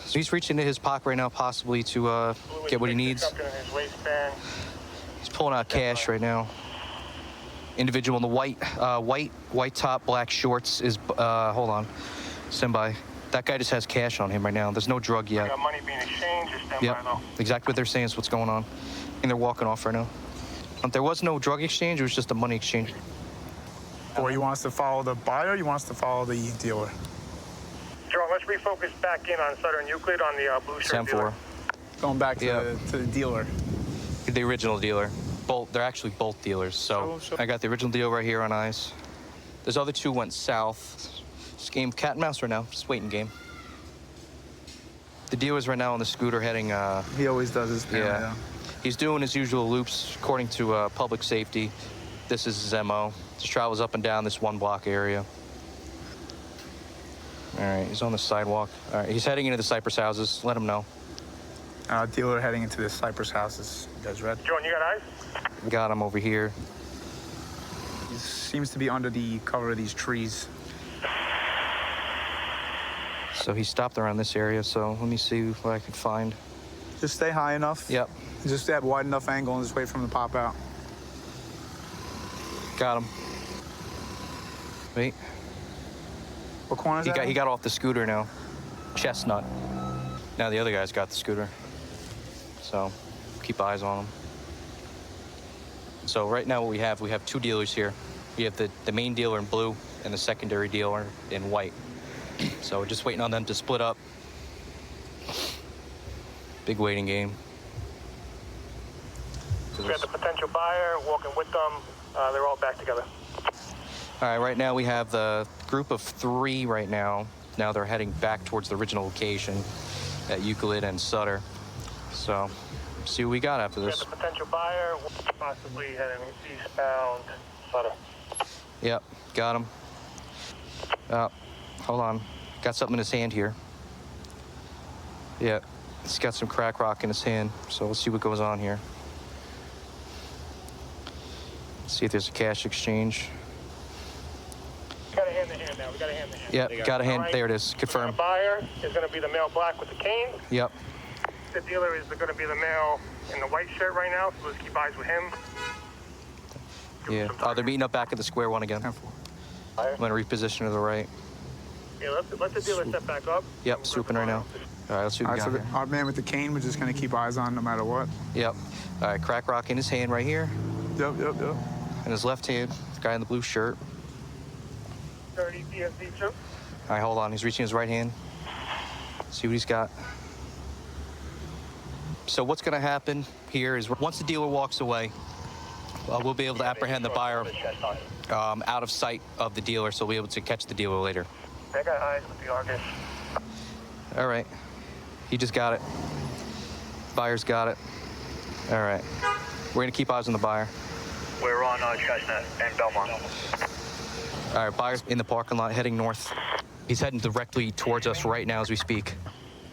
So he's reaching into his pocket right now, possibly to get what he needs. Something in his waistband. He's pulling out cash right now. Individual in the white top, black shorts is, hold on, stand by. That guy just has cash on him right now. There's no drug yet. Got money being exchanged or stand by though? Exactly what they're saying is what's going on. And they're walking off right now. There was no drug exchange, it was just a money exchange. Or you want us to follow the buyer, or you want us to follow the dealer? Jerome, let's refocus back in on Sutter and Euclid on the blue shirt dealer. 10-4. Going back to the dealer. The original dealer. They're actually both dealers. So I got the original deal right here on eyes. Those other two went south. This game cat and mouse right now, just waiting game. The dealer's right now on the scooter heading. He always does his thing. Yeah. He's doing his usual loops according to public safety. This is his MO. Just travels up and down this one block area. All right, he's on the sidewalk. All right, he's heading into the Cypress houses. Let him know. Dealer heading into the Cypress houses. You guys ready? John, you got eyes? Got him over here. He seems to be under the cover of these trees. So he stopped around this area, so let me see what I can find. Just stay high enough. Yep. Just at wide enough angle and just wait for him to pop out. Got him. Wait. What corner is that? He got off the scooter now. Chestnut. Now the other guy's got the scooter. So keep eyes on him. So right now what we have two dealers here. We have the main dealer in blue and the secondary dealer in white. So we're just waiting on them to split up. Big waiting game. We got the potential buyer walking with them. They're all back together. All right, right now we have the group of 3 right now. Now they're heading back towards the original location at Euclid and Sutter. So, see what we got after this. We got the potential buyer, possibly heading eastbound Sutter. Yep, got him. Hold on. Got something in his hand here. Yeah, he's got some crack rock in his hand. So we'll see what goes on here. See if there's a cash exchange. We got a hand-to-hand now. We got a hand-to-hand. Yep, got a hand. Right. There it is. Confirm. The buyer is going to be the male black with the cane. Yep. The dealer is going to be the male in the white shirt right now, so let's keep eyes with him. Yeah. Oh, they're meeting up back at the square one again. I'm going to reposition to the right. Yeah, let the dealer step back up. Yep, swooping right now. All right, let's see what we got here. Our man with the cane, we're just going to keep eyes on no matter what. Yep. All right, crack rock in his hand right here. Yep. In his left hand, the guy in the blue shirt. 30 DSD 2. All right, hold on. He's reaching his right hand. See what he's got. So what's going to happen here is once the dealer walks away, we'll be able to apprehend the buyer out of sight of the dealer, so we'll be able to catch the dealer later. I got eyes with the Argus. All right. He just got it. Buyer's got it. All right. We're going to keep eyes on the buyer. We're on Chestnut and Belmont. All right, buyer's in the parking lot heading north. He's heading directly towards us right now as we speak.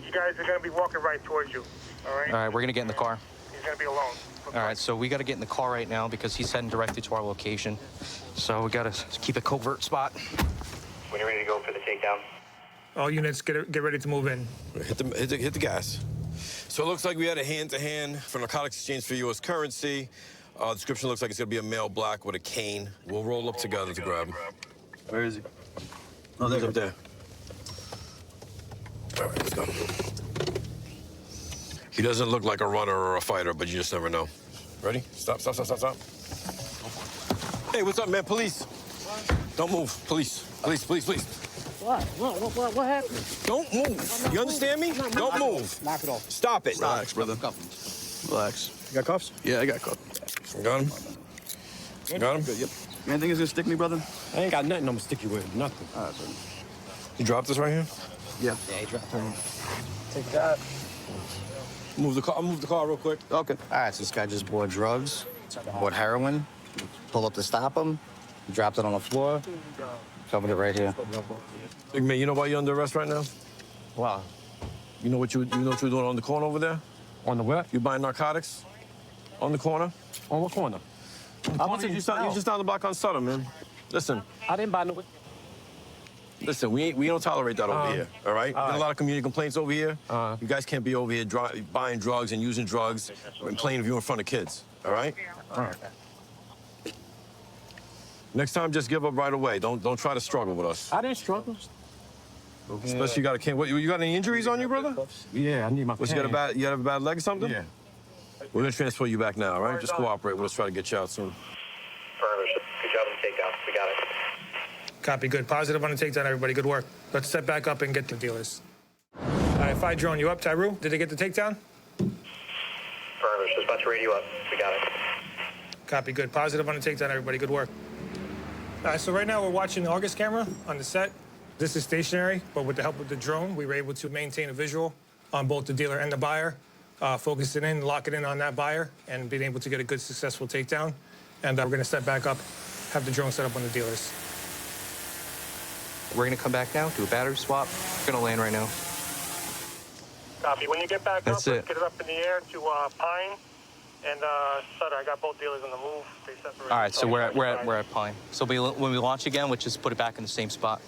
You guys are going to be walking right towards you, all right? All right, we're going to get in the car. He's going to be alone. All right, so we got to get in the car right now because he's heading directly to our location. So we got to keep a covert spot. When you're ready to go for the takedown. All units, get ready to move in. Hit the gas. So it looks like we had a hand-to-hand for narcotics exchange for U.S. currency. Description looks like it's going to be a male black with a cane. We'll roll up together to grab him. Where is he? Oh, he's up there. All right, let's go. He doesn't look like a runner or a fighter, but you just never know. Ready? Stop. Hey, what's up, man? Police. What? Don't move. Police. What happened? Don't move. You understand me? Don't move. Knock it off. Stop it. Relax, brother. Relax. You got cuffs? Yeah, I got cuffs. Got him? Got him? Good, yep. You anything is gonna stick me, brother? I ain't got nothing I'm gonna stick you with. Nothing. All right, brother. You dropped this right here? Yeah. Yeah, he dropped it. Take that. Move the car real quick. Okay. All right, so this guy just bought drugs, bought heroin, pulled up to stop him, dropped it on the floor, covered it right here. Big man, you know why you're under arrest right now? Wow. You know what you were doing on the corner over there? On the what? You buying narcotics? On the corner? On what corner? You just down the block on Sutter, man. Listen. I didn't buy no. Listen, we don't tolerate that over here, all right? all There's right. a lot of community complaints over here. You guys can't be over here buying drugs and using drugs and playing with you in front of kids, all right? All right. Next time, just give up right away. Don't try to struggle with us. I didn't struggle. Especially you got a kid. What, you got any injuries on you, brother? Yeah, I need my What, you have a bad leg or something? Yeah. We're gonna transfer you back now, all right? Just cooperate. We'll try to get you out soon. Good job on the takedown. We got it. Copy, good. Positive on the takedown, everybody. Good work. Let's step back up and get the dealers. All right, Fire Drone, you up, Tyru? Did they get the takedown? Affirmative. Just about to radio up. We got it. Copy, good. Positive on the takedown, everybody. Good work. All right, so right now we're watching the Argus camera on the set. This is stationary, but with the help of the drone, we were able to maintain a visual on both the dealer and the buyer, focus it in, lock it in on that buyer, and being able to get a good, successful takedown. And we're gonna step back up, have the drone set up on the dealers. We're gonna come back now, do a battery swap. We're gonna land right now. Copy. When you get back That's up, it. let's get it up in the air to Pine and Sutter. I got both dealers on the move. They separated. All right, so we're at Pine. So when we launch again, we'll just put it back in the same spot.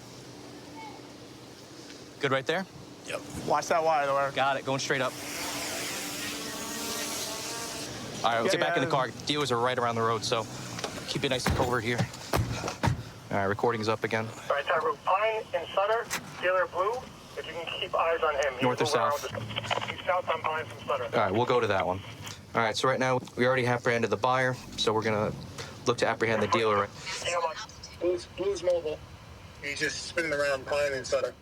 Good right there? Yep. Watch that wire, though, Eric. Got it, going straight up. All right, let's get back in the car. Dealers are right around the road, so keep it nice and covert here. All right, recording is up again. All right, Tyru. Pine and Sutter, dealer blue. If you can keep eyes on him. North or south? He's south on Pine from Sutter. All right, we'll go to that one. All right, so right now we already apprehended the buyer, so we're gonna look to apprehend the dealer. Blue's mobile. He's just spinning around Pine and Sutter.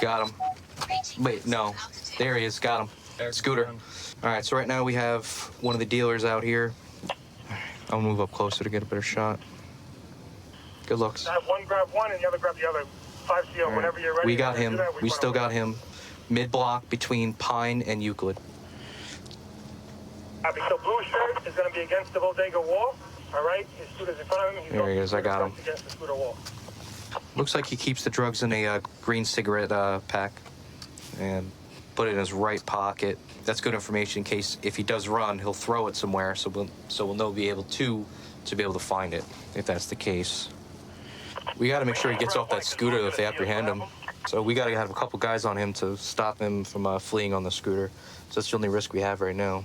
Got him. Wait, no. There he is, got him. Scooter. All right, so right now we have one of the dealers out here. I'll move up closer to get a better shot. Good looks. Have one grab one and the other grab the other. 5 CO, whenever you're ready. We got him. Do that, We still got him. Mid-block between Pine and Euclid. Copy. So blue shirt is going to be against the bodega wall. All right? His scooter's in front of him. He's There he is, I got him. against the scooter wall. Looks like he keeps the drugs in a green cigarette pack and put it in his right pocket. That's good information in case if he does run, he'll throw it somewhere, so we'll know be able to find it if that's the case. We got to make sure he gets off that scooter if they apprehend him. So we got to have a couple guys on him to stop him from fleeing on the scooter. So that's the only risk we have right now.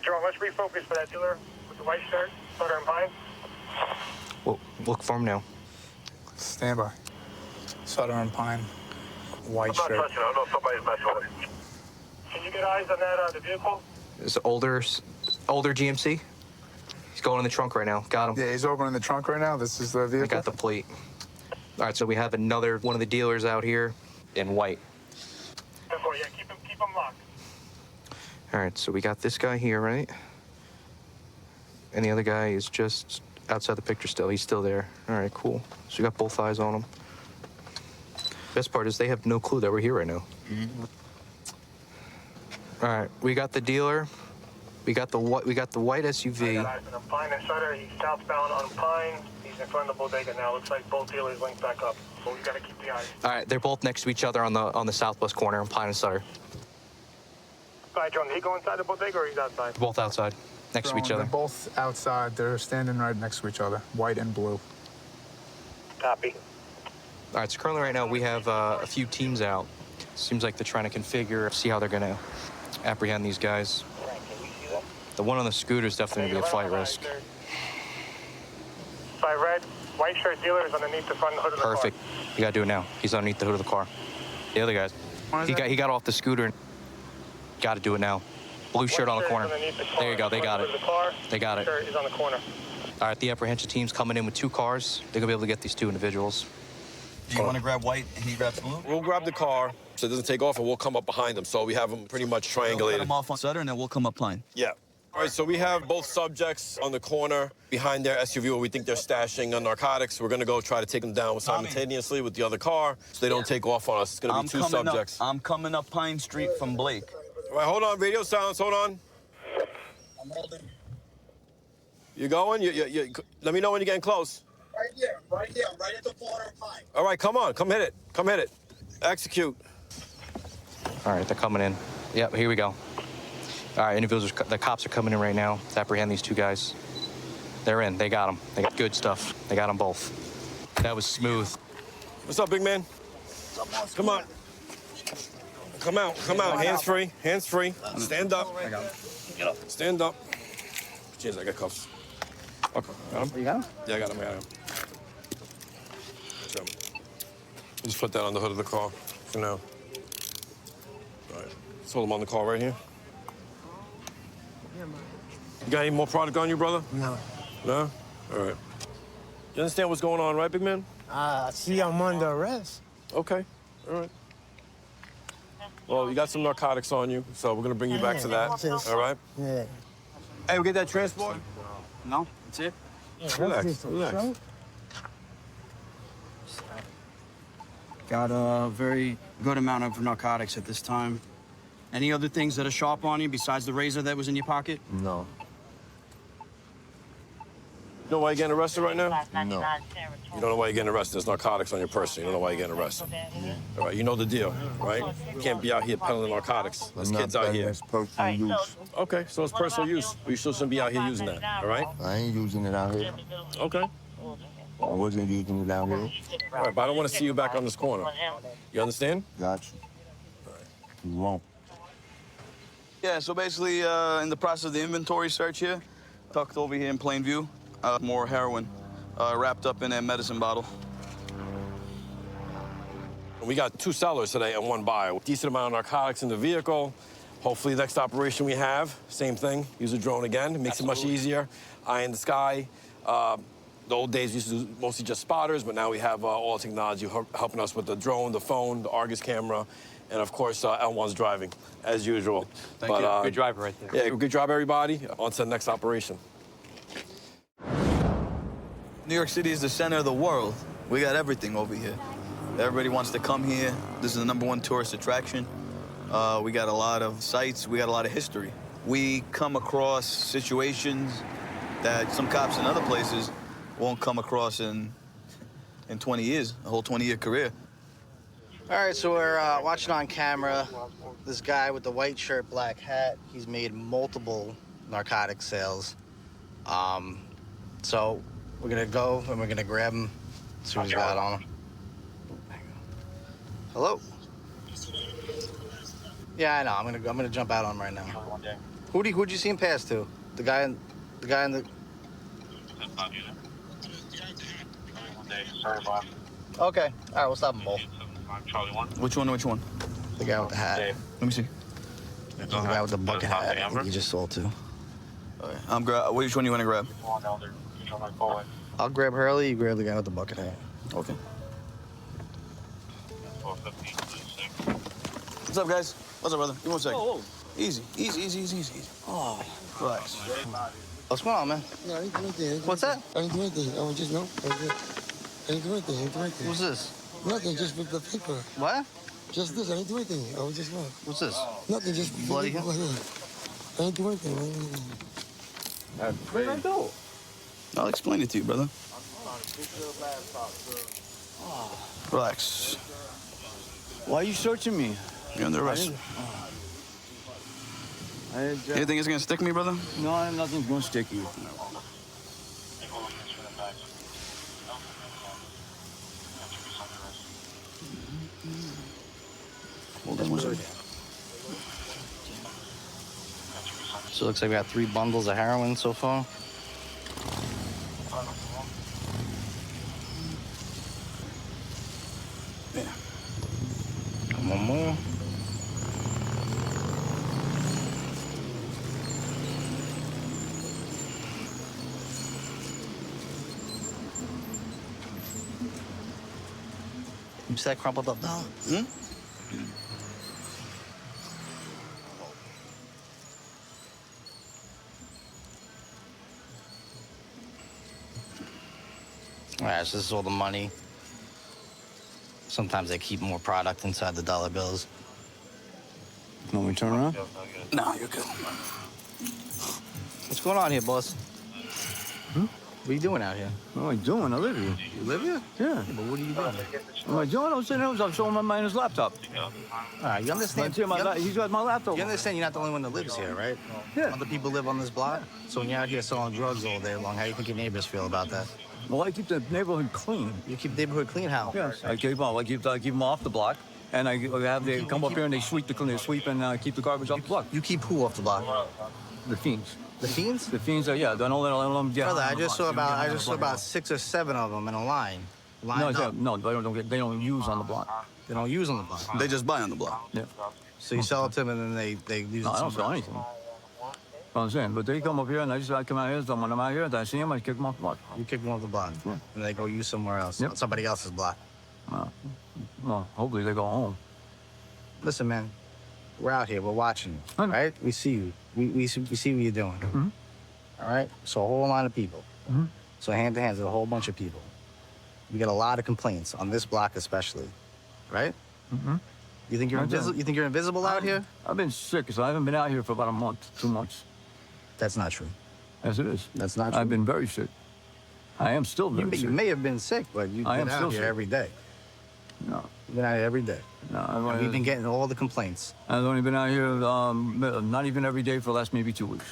Jerome, let's refocus for that dealer with the white shirt, Sutter and Pine. Well, look for him now. Stand by. Sutter and Pine. White I'm not shirt. touching it. I don't know if somebody's messing with it. Can you get eyes on that, the vehicle? It's an older GMC. He's going in the trunk right now. Got him. Yeah, he's opening the trunk right now. This is the vehicle. I got the plate. All right, so we have another one of the dealers out here in white. Yeah, keep him locked. All right, so we got this guy here, right? And the other guy is just outside the picture still. He's still there. All right, cool. So we got both eyes on him. Best part is they have no clue that we're here right now. All right, we got the dealer. We got the white SUV. I got eyes on him. Pine and Sutter. He's southbound on Pine. He's in front of the bodega now. Looks like both dealers linked back up. But we got to keep the eyes. All right, they're both next to each other on the southwest corner on Pine and Sutter. All right, John, did he go inside the bodega or he's outside? They're both outside, next to each They're other. both outside. They're standing right next to each other, white and blue. Copy. All right, so currently right now we have a few teams out. Seems like they're trying to configure, see how they're gonna apprehend these guys. The one on the scooter is definitely gonna be a flight risk. By red, white shirt dealer is underneath the front hood of the car. Perfect. You gotta do it now. He's underneath the hood of the car. The other guys. He got off the scooter. Gotta do it now. Blue shirt on the corner. There you go. They got it. They got it. Shirt is on the corner. All right, the apprehension team's coming in with 2 cars. They're gonna be able to get these 2 individuals. Do you want to grab white and he grabs blue? We'll grab the car so it doesn't take off and we'll come up behind them. So we have them pretty much triangulated. We'll cut them off on Sutter and then we'll come up Pine. Yeah. All right, so we have both subjects on the corner behind their SUV where we think they're stashing narcotics. We're going to go try to take them down simultaneously with the other car so they don't take off on us. It's going to be 2 subjects. I'm coming up Pine Street from Blake. All right, hold on. Radio silence. Hold on. I'm holding. You going? Let me know when you're getting close. Right here. I'm right at the corner of Pine. All right, come on. Come hit it. Execute. All right, they're coming in. Yep, here we go. All right, individuals, the cops are coming in right now to apprehend these 2 guys. They're in. They got them. They got good stuff. They got them both. That was smooth. What's up, big man? Come on. Come out. Come out. Hands free. Hands free. Stand up. Get up. Stand up. Jeez, I got cuffs. Okay. Got him? You got him? Yeah, I got him. I got him. So, just put that on the hood of the car for now. All right. Let's hold him on the car right here. You got any more product on you, brother? No. No? All right. You understand what's going on, right, big man? See, I'm under arrest. Okay. All right. Well, you got some narcotics on you, so we're gonna bring you back to that. All right? Yeah. Hey, we get that transport? No, that's it. Relax, relax. Got a very good amount of narcotics at this time. Any other things that are sharp on you besides the razor that was in your pocket? No. You know why you're getting arrested right now? No. You don't know why you're getting arrested. There's narcotics on your person. You don't know why you're getting arrested. All right, you know the deal, right? You can't be out here peddling narcotics. There's kids out here. That's personal use. Okay, so it's personal use. But you still shouldn't be out here using that, all right? I ain't using it out here. Okay. I wasn't using it out here. All right, but I don't want to see you back on this corner. You understand? Got you. You won't. Yeah, so basically, in the process of the inventory search here, tucked over here in plain view, more heroin wrapped up in a medicine bottle. We got 2 sellers today and 1 buyer. Decent amount of narcotics in the vehicle. Hopefully, the next operation we have, same thing. Use a drone again. It makes it much easier. Eye in the sky. The old days we used to do mostly just spotters, but now we have all technology helping us with the drone, the phone, the Argus camera, and of course, L1's driving, as usual. Thank you. Good driver right there. Yeah, good job, everybody. On to the next operation. New York City is the center of the world. We got everything over here. Everybody wants to come here. This is the #1 tourist attraction. We got a lot of sites. We got a lot of history. We come across situations that some cops in other places won't come across in 20 years, a whole 20-year career. All right, so we're watching on camera this guy with the white shirt, black hat. He's made multiple narcotic sales. So we're gonna go and we're gonna grab him as soon as he's got on him. Hello? Yeah, I know. I'm gonna jump out on him right now. Who'd you see him pass to? The guy in the. Okay. All right, we'll stop them both. Which one? The guy with the hat. Let me see. The guy with the bucket hat. I think you just sold to. Okay. Which one you want to grab? I'll grab Hurley. You grab the guy with the bucket hat. Okay. What's up, guys? What's up, brother? Give me 1 second. Whoa. Easy. Oh, relax. What's going on, man? No, I ain't doing anything. What's that? I ain't doing anything. I was just, no. I ain't doing anything. What's this? Nothing, just with the paper. What? Just this. I ain't doing anything. I was just, what? What's this? Nothing, just Bloody paper. I ain't doing anything. What did I do? I'll explain it to you, brother. Relax. Why are you searching me? You're under arrest. You think it's gonna stick me, brother? No, nothing's gonna stick you. Hold on 1 second. So it looks like we got 3 bundles of heroin so far. Yeah. One more. You see that crumpled up dollar? All right, so this is all the money. Sometimes they keep more product inside the dollar bills. Want me to turn around? No, you're good. What's going on here, boss? What are you doing out here? What am I doing? I live here. You live here? Yeah. But what are you doing? What am I doing? I'm sitting here. I'm showing my man his laptop. All right, you understand? He's got my laptop. You understand you're not the only one that lives here, right? Yeah. Other people live on this block. So when you're out here selling drugs all day long, how do you think your neighbors feel about that? Well, I keep the neighborhood clean. You keep the neighborhood clean how? Yes. I keep them off the block. And I have they come up here and they sweep and keep the garbage off the block. You keep who off the block? The fiends. The fiends? The fiends are, yeah. Don't let them get Brother, on I the just block. saw about 6 or 7 of them in a line. Lined up. No, they don't use on the block. They don't use on the block. They just buy on the block. Yeah. So you sell it to them and then they use it. No, I don't sell anything. I'm saying, but they come up here and I come out here. So when I'm out here, and I see them, I kick them off the block. You kick them off the block, and they go use somewhere else, on somebody else's block. Well, hopefully they go home. Listen, man, we're out here. We're watching you, right? We see you. We see what you're doing. Mm-hmm. All right? So a whole line of people. Mm-hmm. So hand to hand, there's a whole bunch of people. We get a lot of complaints on this block especially, right? Mm-hmm. You think you're invisible? You think you're invisible out here? I've been sick, so I haven't been out here for about a month, 2 months. That's not true. Yes, it is. That's not true. I've been very sick. I am still very sick. You may have been sick, but you've been out here every day. No. You've been out here every day. No, we've been getting all the complaints. I've only been out here not even every day for the last maybe 2 weeks.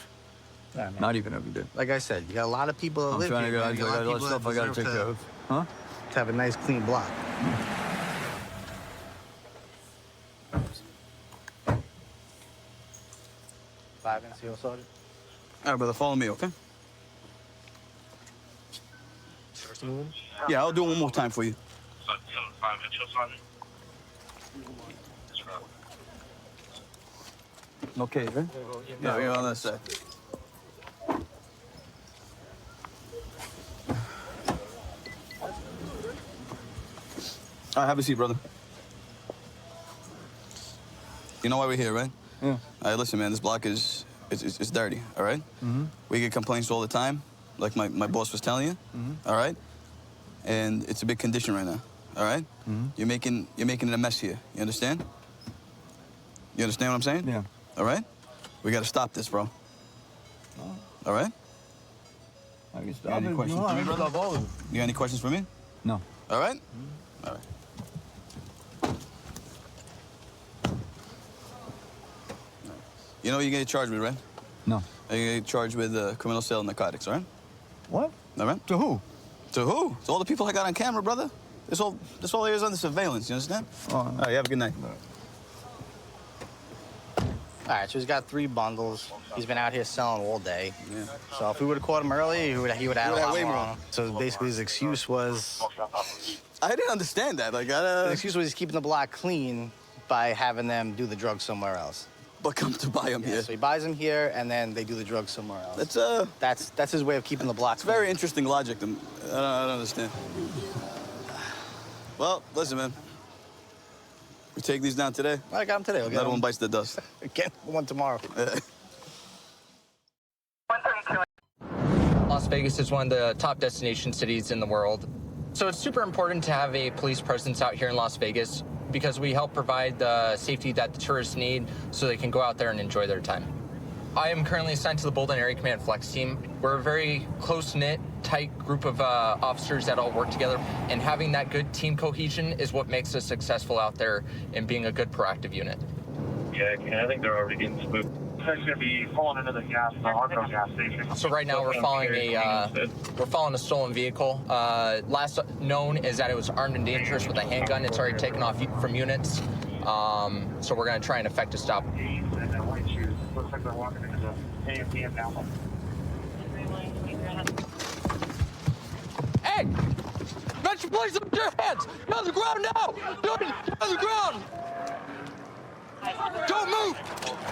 Yeah, not even every day. Like I said, you got a lot of people that live here. I got a lot of stuff I got to take care of. Huh? To have a nice, clean block. Five and seal sorted. All right, brother, follow me, okay? Yeah, I'll do it one more time for you. Okay, right? Yeah, we're on that side. All right, have a seat, brother. You know why we're here, right? Yeah. All right, listen, man, this block is it's dirty, all right? Mm-hmm. We get complaints all the time, like my boss was telling you, all right? And it's a big condition right now, all right? Mm-hmm. You're making it a mess here, you understand? You understand what I'm saying? Yeah. All right? We gotta stop this, bro. All right? I can You stop got any it. questions No, for I me, can brother? stop all of it. You got any questions for me? No. All right? All right. You know what you get charged with, right? No. You get charged with criminal sale of narcotics, all right? What? All right? To who? To who? To all the people I got on camera, brother. This whole area is under surveillance, you understand? All right, you have a good night. All right, so he's got 3 bundles. He's been out here selling all day. Yeah. So if we would have caught him early, he would have had a lot more on him. So basically his excuse was... I didn't understand that. Like, His excuse was he's keeping the block clean by having them do the drugs somewhere else. But come to buy them here. So he buys them here, and then they do the drugs somewhere else. That's his way of keeping the block It's very interesting logic. I don't understand. Well, listen, man. We take these down today. I got them today. Another one bites the dust. Get one tomorrow. Las Vegas is one of the top destination cities in the world. So it's super important to have a police presence out here in Las Vegas because we help provide the safety that the tourists need so they can go out there and enjoy their time. I am currently assigned to the Bolden Area Command Flex team. We're a very close-knit, tight group of officers that all work together, and having that good team cohesion is what makes us successful out there and being a good proactive unit. Yeah, I think they're already getting spooked. It's going to be pulling into the Hardrock gas station. So right now we're following a stolen vehicle. Last known is that it was armed and dangerous with a handgun. It's already taken off from units. So we're going to try and effect a stop. Looks like they're walking into the AMPM now. Hey! Get your place up to your hands! Get on the ground now! Get on the ground! Don't move!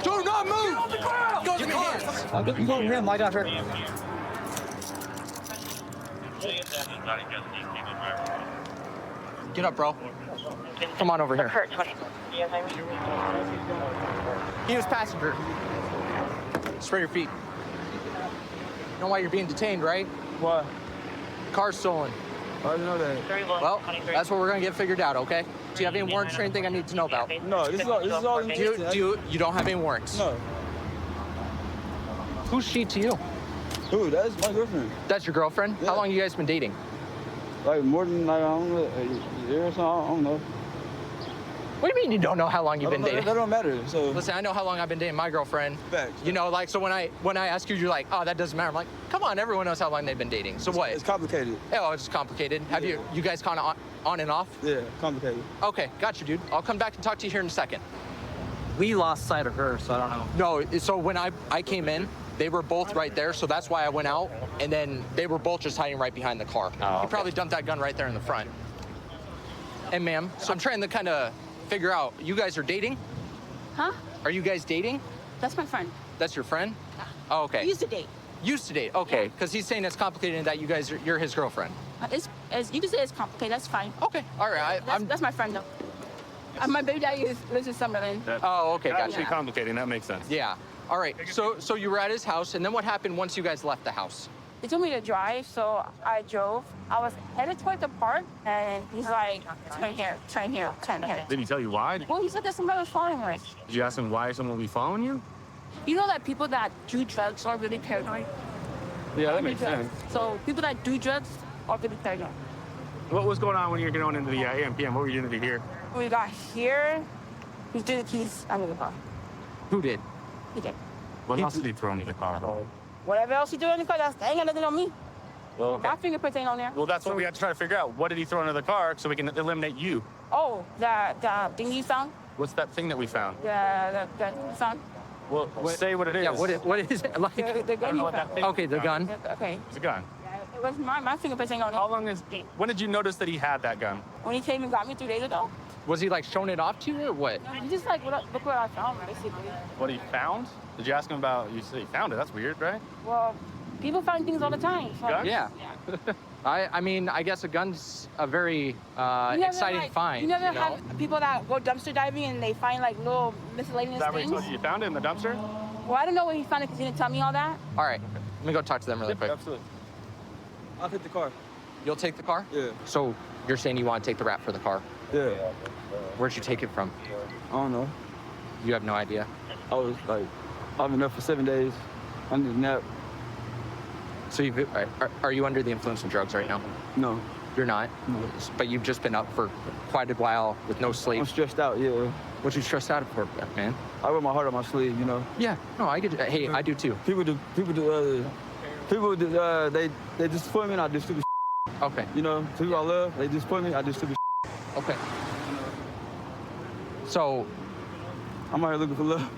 Do not move! Get on the ground! Go to the hands! I'm getting over him. I got hurt. Get up, bro. Come on over here. Hurt 20. He was passenger. Spread your feet. You know why you're being detained, right? What? Car's stolen. I didn't know that. Well, that's what we're gonna get figured out, okay? Do you have any warrants or anything I need to know about? No, this is all in You don't have any warrants? No. Who's she to you? Who? That's my girlfriend. That's your girlfriend? Yeah. How long you guys been dating? Like more than like I don't know, a year or so. I don't know. What do you mean you don't know how long you've been dating? That don't matter. So listen, I know how long I've been dating my girlfriend. Facts. You know, like so when I ask you, you're like, oh, that doesn't matter. I'm like, come on, everyone knows how long they've been dating. So what? It's complicated. Oh, it's complicated. Have you guys kind of on and off? Yeah, complicated. Okay, got you, dude. I'll come back and talk to you here in a second. We lost sight of her, so I don't know. No, so when I came in, they were both right there, so that's why I went out, and then they were both just hiding right behind the car. Oh, okay. He probably dumped that gun right there in the front. And ma'am, so I'm trying to kind of figure out, you guys are dating? Huh? Are you guys dating? That's my friend. That's your friend? Oh, okay. We used to date. Used to date, okay. Because he's saying it's complicated and that you're his girlfriend. It's you can say it's complicated. That's fine. Okay, all right. That's my friend though. My baby daddy lives in Summerlin. Oh, okay, gotcha. Actually complicating, that makes sense. Yeah. All right, so you were at his house, and then what happened once you guys left the house? He told me to drive, so I drove. I was headed toward the park, and he's like, turn here, turn here, turn here. Did he tell you why? Well, he said that somebody was following us. Did you ask him why someone would be following you? You know that people that do drugs are really paranoid? Yeah, that makes sense. So people that do drugs are really paranoid. What was going on when you were going into the AM/PM? What were you doing here? When we got here, he threw the keys under the car. Who did? He did. What else did he throw into the car? Whatever else he did in the car, they ain't got nothing on me. Well, My fingerprints ain't on there. well, that's what we had to try to figure out. What did he throw into the car so we can eliminate you? Oh, the thing you found? What's that thing that we found? The you found? Well, say what it is. Yeah, what is it? Like, The gun you found. okay, the gun. Okay. It's a gun. It was my fingerprints ain't on it. How long is? When did you notice that he had that gun? When he came and got me 3 days ago. Was he like showing it off to you or what? He just like, look what I found, basically. What he found? Did you ask him about? You said he found it. That's weird, right? Well, people find things all the time. So Yeah. I mean, I guess a gun's a very exciting find. You never have people that go dumpster diving and they find like little miscellaneous Is that what things? he told you? You found it in the dumpster? Well, I don't know where he found it because he didn't tell me all that. All right, let me go talk to them really quick. Absolutely. I'll take the car. You'll take the car? Yeah. So you're saying you want to take the rap for the car? Yeah. Where'd you take it from? I don't know. You have no idea? I was like, I've been up for 7 days. I need a nap. So are you under the influence of drugs right now? No. You're not? No. But you've just been up for quite a while with no sleep. I'm stressed out, yeah. What you stressed out for, man? I wear my heart on my sleeve, you know. Yeah, no, I get. Hey, I do too. People they disappoint me and I do stupid shit. Okay. You know, people I love, they disappoint me, I do stupid shit. Okay. So, I'm out here looking for love.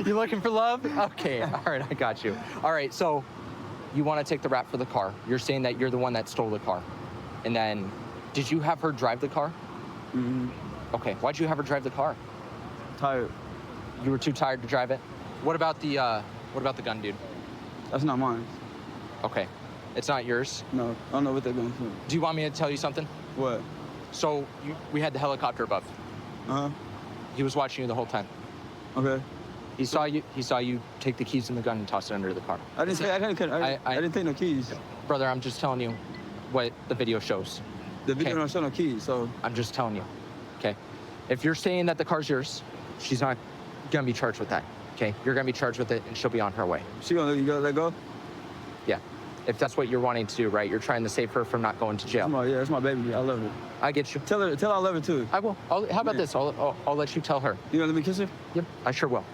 You looking for love? Okay, all right, I got you. All right, so you want to take the rap for the car. You're saying that you're the one that stole the car. And then, did you have her drive the car? Mm-hmm. Okay, why'd you have her drive the car? Tired. You were too tired to drive it? What about the gun, dude? That's not mine. Okay, it's not yours? No, I don't know what they're going to do. Do you want me to tell you something? What? So, we had the helicopter above. Uh-huh. He was watching you the whole time. Okay. He saw you take the keys and the gun and toss it under the car. I didn't take no keys. Brother, I'm just telling you what the video shows. The video don't show no keys, so. I'm just telling you, okay? If you're saying that the car's yours, she's not gonna be charged with that, okay? You're gonna be charged with it and she'll be on her way. She gonna let go? Yeah. If that's what you're wanting to do, right? You're trying to save her from not going to jail. Yeah, that's my baby. I love her. I get you. Tell her I love her too. I will. How about this? I'll let you tell her. You gonna let me kiss her? Yep, I sure will.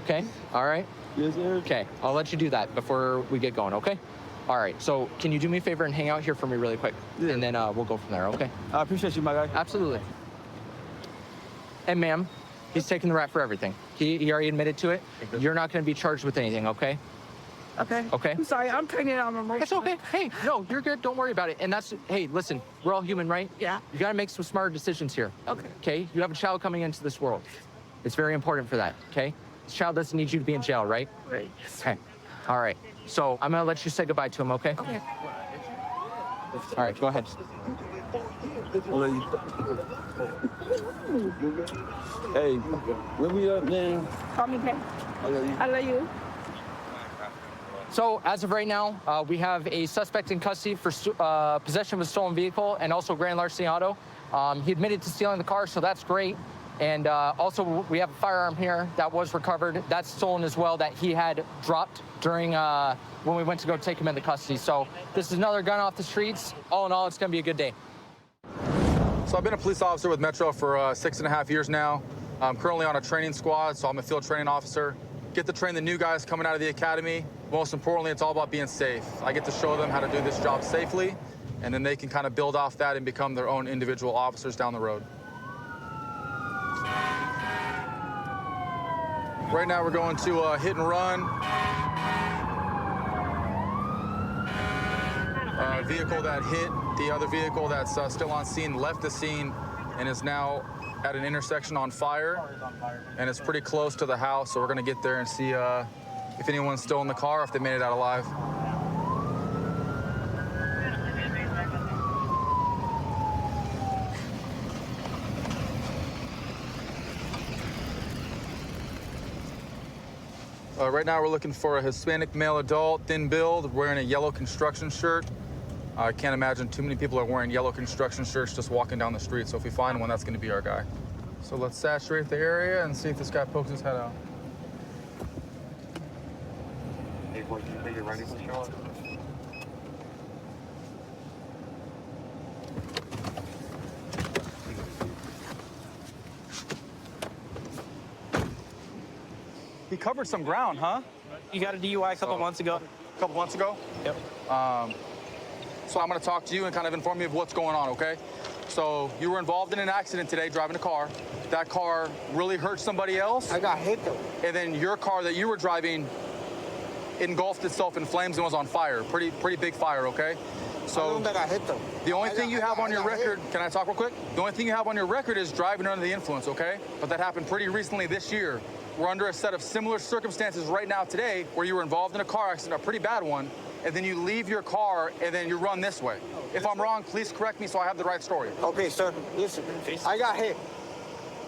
Okay? All right? Yes, sir. Okay, I'll let you do that before we get going, okay? All right, so can you do me a favor and hang out here for me really quick? Yeah. And then we'll go from there, okay? I appreciate you, my guy. Absolutely. And ma'am, he's taking the rap for everything. He already admitted to it. You're not gonna be charged with anything, okay? Okay. Okay. I'm sorry, I'm turning on emotional. It's okay. Hey, no, you're good. Don't worry about it. And hey, listen, we're all human, right? Yeah. You gotta make some smarter decisions here. Okay. Okay? You have a child coming into this world. It's very important for that, okay? This child doesn't need you to be in jail, right? Right. Okay. All right. So I'm gonna let you say goodbye to him, okay? Okay. All right, go ahead. Hey, where we up, man? Call me back. I love you. I love you. So as of right now, we have a suspect in custody for possession of a stolen vehicle and also grand larceny auto. He admitted to stealing the car, so that's great. And also, we have a firearm here that was recovered. That's stolen as well, that he had dropped during when we went to go take him into custody. So this is another gun off the streets. All in all, it's going to be a good day. So I've been a police officer with Metro for 6.5 years now. I'm currently on a training squad, so I'm a field training officer. Get to train the new guys coming out of the academy. Most importantly, it's all about being safe. I get to show them how to do this job safely, and then they can kind of build off that and become their own individual officers down the road. Right now we're going to hit and run. Vehicle that hit the other vehicle that's still on scene left the scene and is now at an intersection on fire. And it's pretty close to the house, so we're gonna get there and see if anyone's still in the car, if they made it out alive. Right now we're looking for a Hispanic male adult, thin build, wearing a yellow construction shirt. I can't imagine too many people are wearing yellow construction shirts just walking down the street, so if we find one, that's gonna be our guy. So let's saturate the area and see if this guy pokes his head out. Hey, boy, you think you're ready for the show? He covered some ground, huh? You got a DUI a couple months ago. A couple months ago? Yep. So I'm gonna talk to you and kind of inform you of what's going on, okay? So you were involved in an accident today driving a car. That car really hurt somebody else. I got hit though. And then your car that you were driving engulfed itself in flames and was on fire. Pretty big fire, okay? So I got hit though. The only thing you have on your record, can I talk real quick? The only thing you have on your record is driving under the influence, okay? But that happened pretty recently this year. We're under a set of similar circumstances right now today where you were involved in a car accident, a pretty bad one, and then you leave your car and then you run this way. If I'm wrong, please correct me so I have the right story. Okay, sir. Listen, I got hit.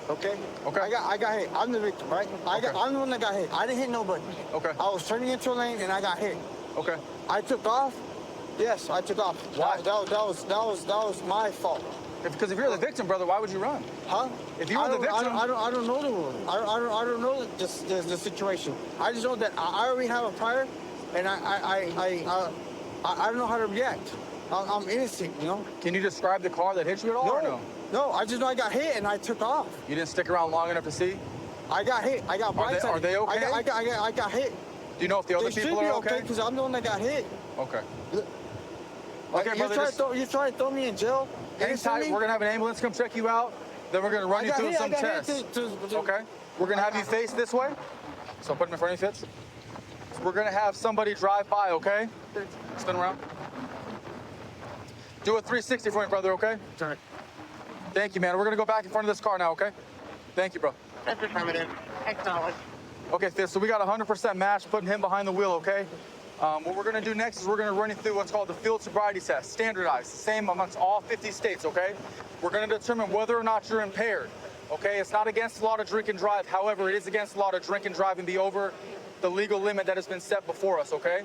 Okay? Okay. I got hit. I'm the victim, right? I'm the one that got hit. I didn't hit nobody. Okay. I was turning into a lane and I got hit. Okay. I took off. Yes, I took off. Why? That was my fault. Because if you're the victim, brother, why would you run? Huh? If you were the victim, I don't know the rule. I don't know the situation. I just know that I already have a prior, and I don't know how to react. I'm innocent, you know. Can you describe the car that hit you at all? No, or no. No, I just know I got hit and I took off. You didn't stick around long enough to see? I got hit. I got blindsided. Are they okay? I got hit. Do you know if the other people are okay? Because I'm the one that got hit. Okay. Okay, brother. You trying to throw me in jail? Hang tight. We're gonna have an ambulance come check you out. Then we're gonna run you through some tests. Okay. We're gonna have you face this way. So put him in front of you, Fitz. So we're gonna have somebody drive by. Okay. Spin around. Do a 360 for me, brother. Okay. Turn. Thank you, man. We're gonna go back in front of this car now. Okay. Thank you, bro. That's affirmative. Acknowledge. Okay, Fitz. So we got 100% match, putting him behind the wheel. Okay. What we're gonna do next is we're gonna run you through what's called the field sobriety test, standardized, same amongst all 50 states, okay? We're gonna determine whether or not you're impaired, okay? It's not against the law to drink and drive. However, it is against the law to drink and drive and be over the legal limit that has been set before us, okay?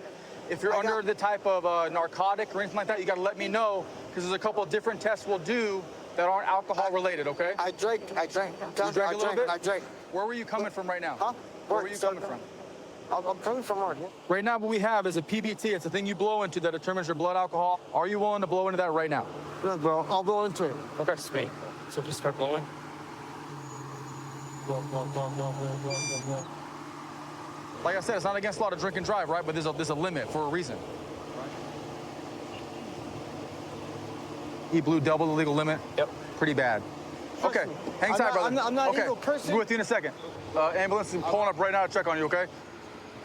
If you're under the type of narcotic or anything like that, you gotta let me know, because there's a couple of different tests we'll do that aren't alcohol related, okay? I drank. You drank a little bit? I drank. Where were you coming from right now? Huh? Where were you coming from? I'm coming from work. Right now, what we have is a PBT. It's a thing you blow into that determines your blood alcohol. Are you willing to blow into that right now? Yeah, bro. I'll blow into it. Okay. Sweet. So just start blowing. Like I said, it's not against the law to drink and drive, right? But there's a limit for a reason. He blew double the legal limit? Yep. Pretty bad. Okay. Hang tight, brother. I'm not okay. a legal person. We'll be with you in a second. Ambulance is pulling up right now to check on you, okay?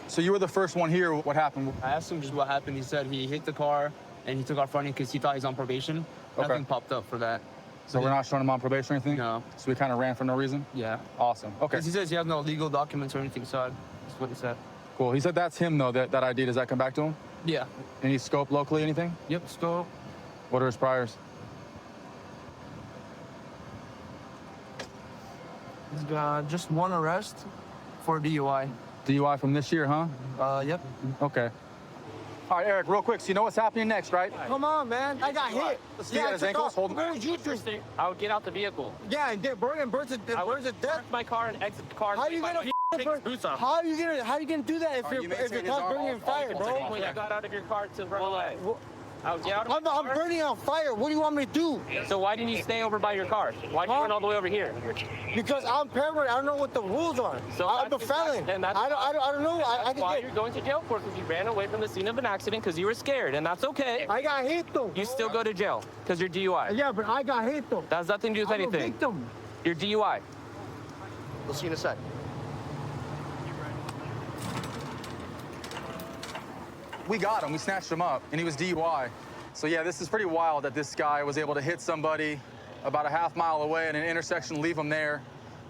So you were the first one here. What happened? I asked him just what happened. He said he hit the car and he took off running because he thought he was on probation. Okay. Nothing popped up for that. So we're not showing him on probation or anything? No. So we kind of ran for no reason? Yeah. Awesome. Okay. He says he has no legal documents or anything, so that's what he said. Cool. He said that's him, though, that ID. Does that come back to him? Yeah. Any scope locally, anything? Yep, scope. What are his priors? He's got just one arrest for DUI. DUI from this year, huh? Yep. Okay. All right, Eric, real quick. So you know what's happening next, right? Come on, man. I got hit. Let's see his ankles. Hold him. Where was you twisting? I would get out the vehicle. Yeah, and burns to death. My car and exit the car. How you gonna How are you gonna do that if your car's burning on fire, bro? I got out of your car to run away. I'm burning on fire. What do you want me to do? So why didn't you stay over by your car? Why did you run all the way over here? Because I'm paranoid. I don't know what the rules are. So I'm a felon. And that's I don't know. I can why get. you're going to jail for, because you ran away from the scene of an accident because you were scared, and that's okay. I got hit though. You still go to jail because you're DUI. Yeah, but I got hit though. That has nothing to do with anything. I'm a victim. You're DUI. We'll see you in a sec. We got him. We snatched him up, and he was DUI. So yeah, this is pretty wild that this guy was able to hit somebody about a half mile away in an intersection, leave them there.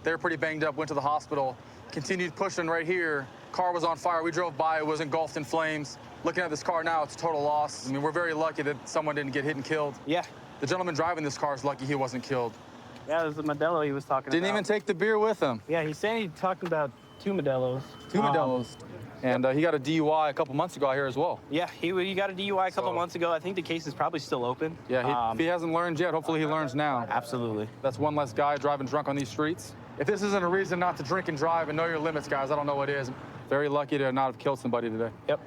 They're pretty banged up, went to the hospital, continued pushing right here. Car was on fire. We drove by, it was engulfed in flames. Looking at this car now, it's a total loss. I mean, we're very lucky that someone didn't get hit and killed. Yeah. The gentleman driving this car is lucky he wasn't killed. Yeah, it was the Modelo he was talking Didn't even take the beer with him. Yeah, he's saying he talked about 2 Modelos. 2 Modelos. And he got a DUI a couple months ago out here as well. Yeah, he got a DUI a couple months ago. I think the case is probably still open. Yeah, if he hasn't learned yet, hopefully he learns now. Absolutely. That's one less guy driving drunk on these streets. If this isn't a reason not to drink and drive and know your limits, guys, I don't know what is. Very lucky to not have killed somebody today. Yep.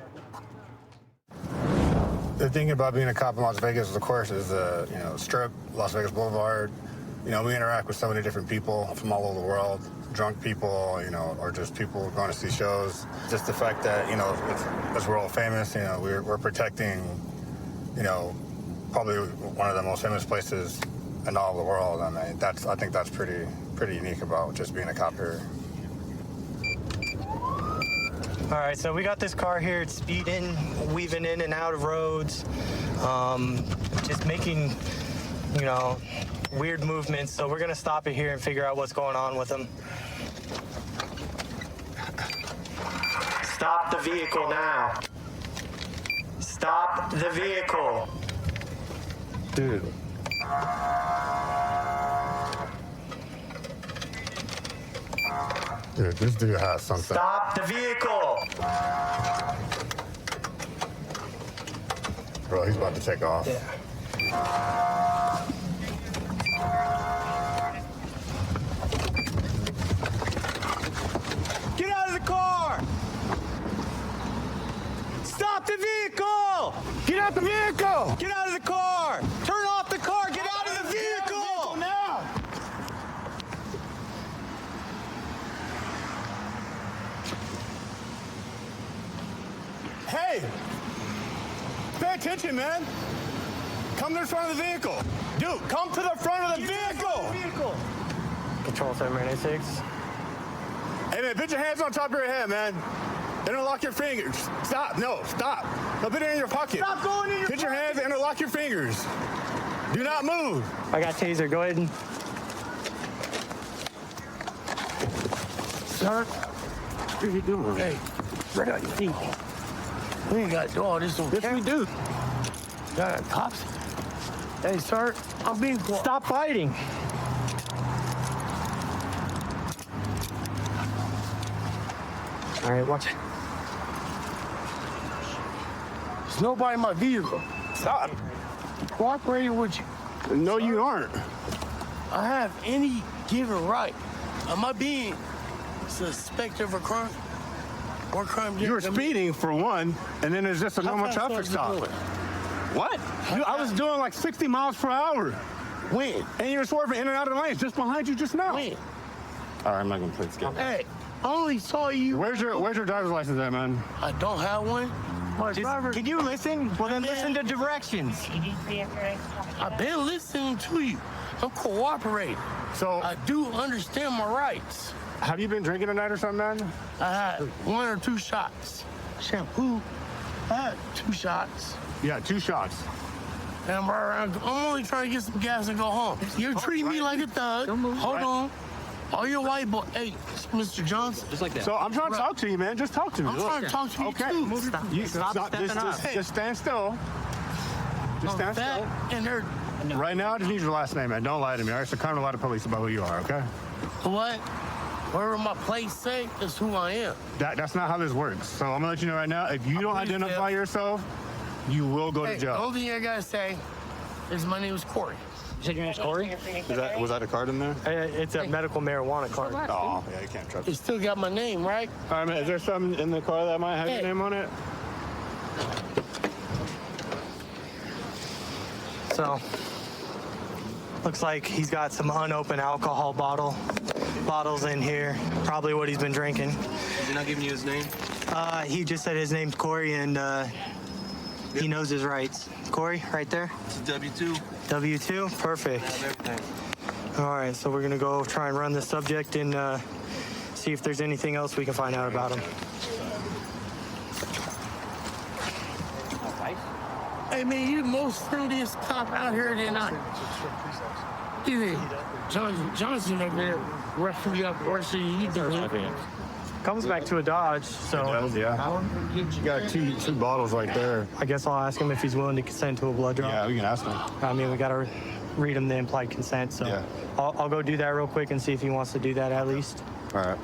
The thing about being a cop in Las Vegas, of course, is the Strip, Las Vegas Boulevard. We interact with so many different people from all over the world. Drunk people, or just people going to see shows. Just the fact that, as we're all famous, we're protecting, probably one of the most famous places in all the world. I mean, I think that's pretty unique about just being a cop here. All right, so we got this car here. It's speeding, weaving in and out of roads, just making, weird movements. So we're gonna stop it here and figure out what's going on with him. Stop the vehicle now. Stop the vehicle. Dude. Dude, this dude has something. Stop the vehicle. Bro, he's about to take off. Yeah. Get out of the car! Stop the vehicle! Get out the vehicle! Get out of the car! Turn off the car! Get out of the vehicle! Now! Hey! Pay attention, man! Come to the front of the vehicle! Dude, come to the front of the vehicle! Control 796. Hey, man, put your hands on top of your head, man. Interlock your fingers. Stop. No, stop. No, put it in your pocket. Stop going in your Put your hands, interlock your fingers. Do not move. I got taser. Go ahead and... Sir, what are you doing? Hey, right on your feet. We ain't got to do all this on camera. Yes, we do. Got cops. Hey, sir, I'm being quiet. Stop fighting. All right, watch it. There's nobody in my vehicle. Stop. Cooperating with you. No, you aren't. I have any given right. Am I being suspected of a crime? Or crime? You were speeding for one, and then there's just a normal traffic stop. What? I was doing like 60 miles per hour. When? And you were swerving in and out of the lanes just behind you just now. When? All right, I'm not gonna play this game. Hey, I only saw you. Where's your driver's license at, man? I don't have one. My driver. Can you listen? Well, then listen to directions. I've been listening to you. I'm cooperating. So I do understand my rights. have you been drinking tonight or something, man? I had 1 or 2 shots. Shampoo. I had 2 shots. Yeah, 2 shots. And I'm only trying to get some gas and go home. You're treating me like a thug. Hold on. All your white boy. Hey, Mr. Johnson. Just like that. So I'm trying to talk to you, man. Just talk to me. I'm trying to talk to you Okay. too. Just stand still. Just stand still. And they're Right now, I just need your last name, man. Don't lie to me. All right, so come to lie to police about who you are, okay? what? Whatever my place say is who I am. That's not how this works. So I'm gonna let you know right now, if you don't identify yourself, you will go to The jail. only thing I gotta say is my name is Corey. You said your name's Corey? Was that a card in there? It's a medical marijuana card. Oh, yeah, you can't trust It it. still got my name, right? All right, man, is there something in the car that might have your name on it? So, looks like he's got some unopened alcohol bottles in here. Probably what he's been drinking. Is he not giving you his name? He just said his name's Corey and he knows his rights. Corey, right there? It's a W-2. W-2? Perfect. Everything. All right, so we're gonna go try and run the subject and see if there's anything else we can find out about him. Hey man, you the most friendliest cop out here tonight. Even Johnson over there roughing you up worse than you do. Comes back to a Dodge, so Yeah. You got two bottles right there. I guess I'll ask him if he's willing to consent to a blood draw. Yeah, we can ask him. I mean, we gotta read him the implied consent, so Yeah. I'll go do that real quick and see if he wants to do that at least. All right.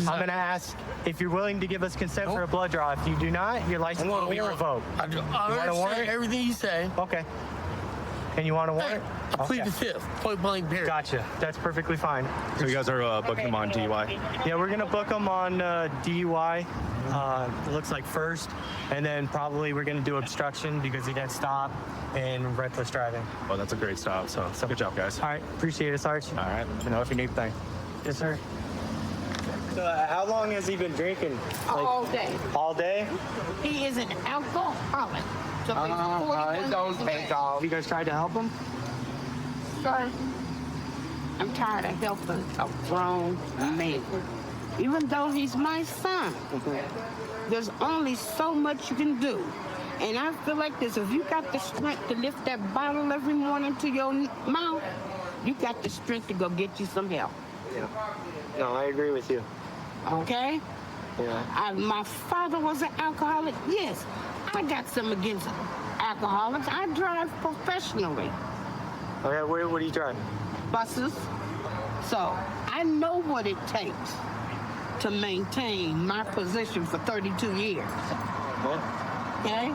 I'm gonna ask if you're willing to give us consent for a blood draw. If you do not, your license will be revoked. I You want a understand warrant? everything you say. Okay. And you want a warrant? I plead the fifth. Point blank period. Gotcha. That's perfectly fine. So you guys are booking him on DUI? Yeah, we're gonna book him on DUI. It looks like first, and then probably we're gonna do obstruction because he didn't stop, and reckless driving. Oh, that's a great stop. So good job, guys. All right, appreciate it, Sarge. All right. Let me know if you need anything. Yes, sir. So, how long has he been drinking? All day. All day? He is an alcoholic. So it don't take off. Have you guys tried to help him? Sir, I'm tired of helping a grown man. Even though he's my son, there's only so much you can do. And I feel like this, if you got the strength to lift that bottle every morning to your mouth, you got the strength to go get you some help. Yeah. No, I agree with you. Okay? Yeah. My father was an alcoholic. Yes, I got some against alcoholics. I drive professionally. Okay, what are you driving? Buses. So I know what it takes to maintain my position for 32 years. Okay?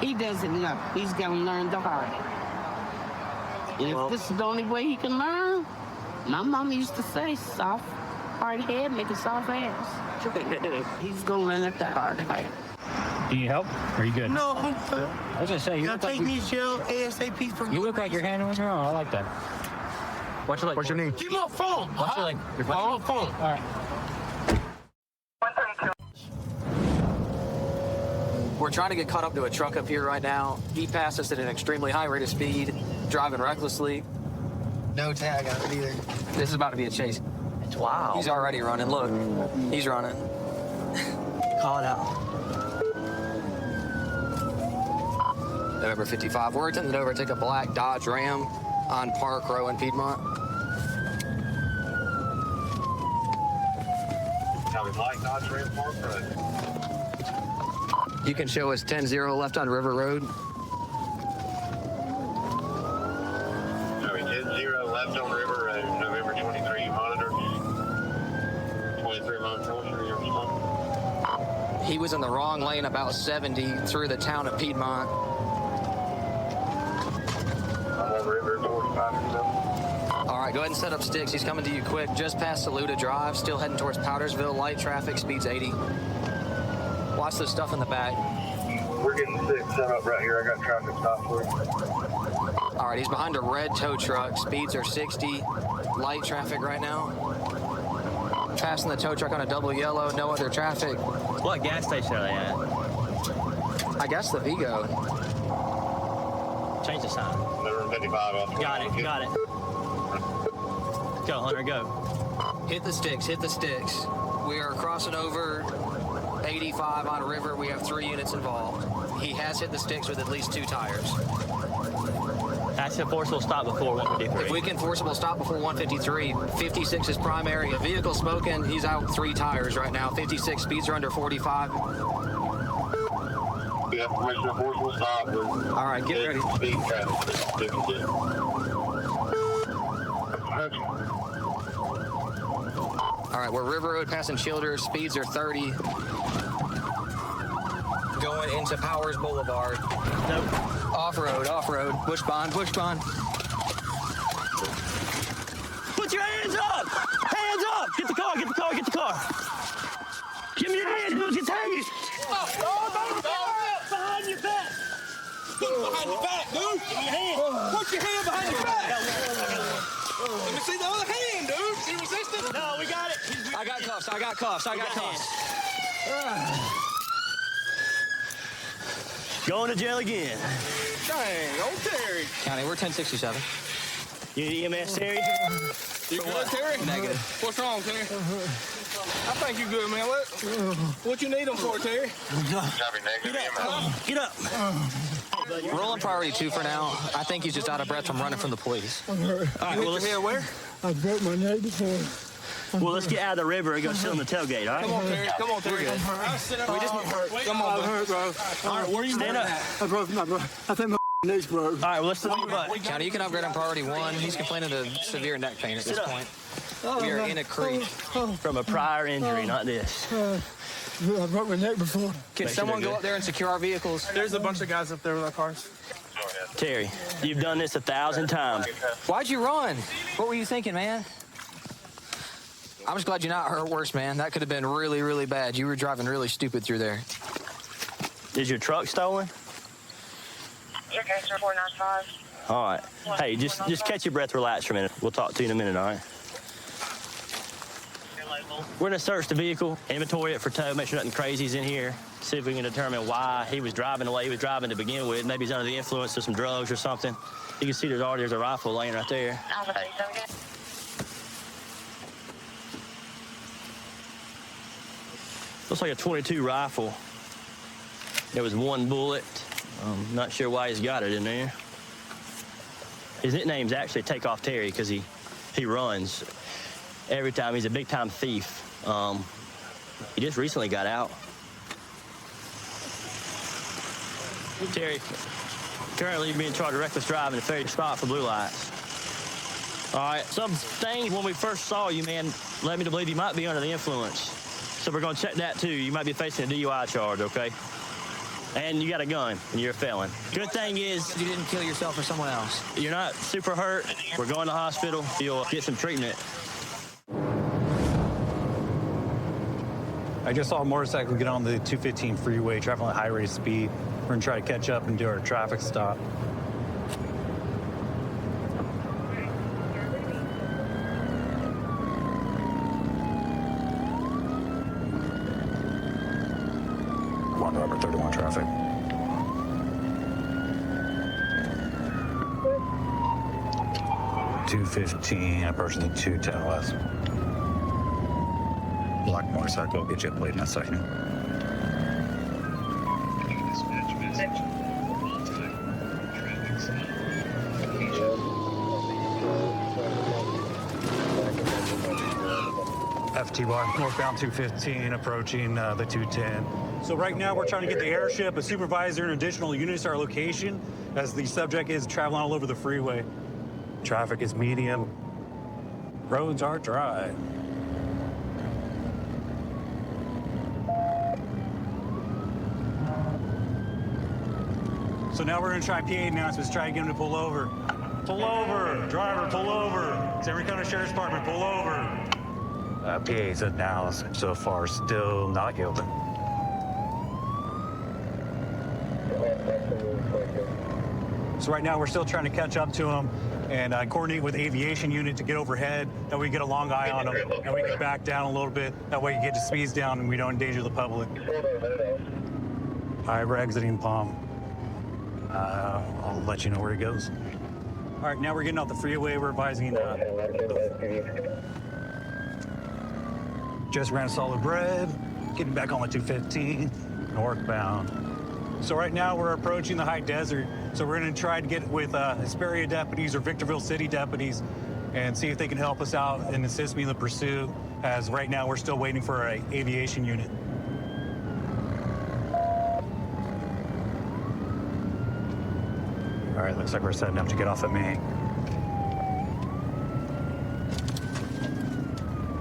He doesn't know. He's gonna learn the hard way. And if this is the only way he can learn, my mama used to say, soft, hard head, make a soft ass. He's gonna learn it the hard way. Do you need help? Or are you good? No, I'm I was gonna say, you Y'all look like take me to jail ASAP for you look like you're handling your own. I like that. What's your What's your name? Give me my phone. What's your like? Give me my phone. All right. We're trying to get caught up to a truck up here right now. He passed us at an extremely high rate of speed, driving recklessly. No tag on it either. This is about to be a chase. Wow. He's already running. Look, he's running. Call it out. November 55. We're attempting to overtake a black Dodge Ram on Park Row in Piedmont. Copy, black Dodge Ram Park Road. You can show us 10-0 left on River Road. Copy, 10-0 left on River Road, November 23, monitor. 23 monitor, your response. He was in the wrong lane about 70 through the town of Piedmont. I'm on River 45. All right, go ahead and set up sticks. He's coming to you quick. Just past Saluda Drive, still heading towards Powdersville. Light traffic, speed's 80. Watch the stuff in the back. We're getting 6 set up right here. I got traffic stop for you. All right, he's behind a red tow truck. Speeds are 60. Light traffic right now. Passing the tow truck on a double yellow. No other traffic. What gas station are they at? I guess the Vigo. Change the sign. November 55 off. Got it. Got it. Go, Hunter, go. Hit the sticks. Hit the sticks. We are crossing over 85 on River. We have 3 units involved. He has hit the sticks with at least 2 tires. That's a forcible stop before 153. If we can forcible stop before 153, 56 is primary. A vehicle smoking, he's out 3 tires right now. 56 speeds are under 45. We have permission to forcible stop. All right, get ready. Speed traffic. 56. All right, we're River Road passing Childers. Speeds are 30. Going into Powers Boulevard. Nope. Off-road, off-road. Bush bond, bush bond. Put your hands up! Hands up! Get the car, get the car, get the car. Give me your hand, dude. Get hanging. Behind your back. Behind your back, dude. Give me your hand. Put your hand behind your back. Let me see the other hand, dude. You resisting? No, we got it. I got cuffs, I got cuffs, I got cuffs. Going to jail again. Dang, old Terry. County, we're 1067. You need EMS, Terry? You good, Terry? Negative. What's wrong, Terry? I think you good, man. What you need them for, Terry? Get up. Rolling priority 2 for now. I think he's just out of breath from running from the police. All right, well, Here, where? I broke my neck before. well, let's get out of the river and go sit on the tailgate, all right? Come on, Terry. Come on, Terry. Come on, bro. Bro. All right, where are you Stand up. I broke my, bro. I think my neck's broke. All right, well, let's sit on your butt. County, you can upgrade on priority 1. He's complaining of severe neck pain at this point. We are in a creek. From a prior injury, not this. I broke my neck before. Can someone go up there and secure our vehicles? There's a bunch of guys up there with our cars. Terry, you've done this 1,000 times. Why'd you run? What were you thinking, man? I'm just glad you're not hurt worse, man. That could have been really, really bad. You were driving really stupid through there. Is your truck stolen? Your gangster 495. All right. Hey, just catch your breath, relax for a minute. We'll talk to you in a minute, all right? We're gonna search the vehicle, inventory it for tow, make sure nothing crazy's in here, see if we can determine why he was driving the way he was driving to begin with. Maybe he's under the influence of some drugs or something. You can see there's a rifle laying right there. Alpha 37. Looks like a .22 rifle. There was one bullet. Not sure why he's got it in there. His nickname's actually Takeoff Terry because he runs every time. He's a big-time thief. He just recently got out. Terry, currently you're being charged with reckless driving and failure to stop for blue lights. All right, some things when we first saw you, man, led me to believe you might be under the influence. So we're gonna check that too. You might be facing a DUI charge, okay? And you got a gun, and you're a felon. Good thing is you didn't kill yourself or someone else. You're not super hurt. We're going to the hospital. You'll get some treatment. I just saw a motorcycle get on the 215 freeway, traveling at high rate of speed. We're gonna try to catch up and do our traffic stop. One number 31 traffic. .215 approaching the 210 west. Black motorcycle, get you a plate in a second. FTY, northbound 215, approaching the 210. So right now we're trying to get the airship, a supervisor, and additional units to our location as the subject is traveling all over the freeway. Traffic is medium. Roads are dry. So now we're gonna try PA announcements, try to get him to pull over. Pull over, driver, pull over. San Rico County Sheriff's Department, pull over. PA's announced so far still not yielding. So right now we're still trying to catch up to him and coordinate with the aviation unit to get overhead, that we get a long eye on him and we can back down a little bit. That way you get the speeds down and we don't endanger the public. All right, we're exiting Palm. I'll let you know where he goes. All right, now we're getting off the freeway. We're advising. Just ran solid red, getting back on the 215, northbound. So right now we're approaching the high desert. So we're gonna try to get with Hesperia deputies or Victorville City deputies and see if they can help us out and assist me in the pursuit, as right now we're still waiting for an aviation unit. All right, looks like we're setting up to get off at Main.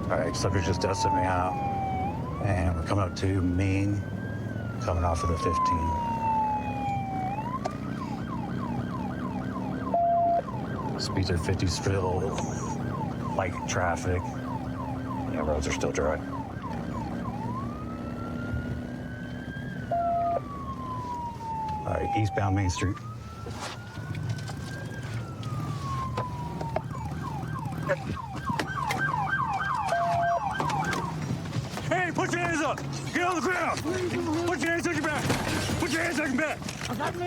All right, suckers just dusted me out. And we're coming up to Main, coming off of the 15. Speeds are 50 still, light traffic. Yeah, roads are still dry. All right, eastbound Main Street. Hey, put your hands up! Get on the ground! Put your hands on your back! Put your hands on your back!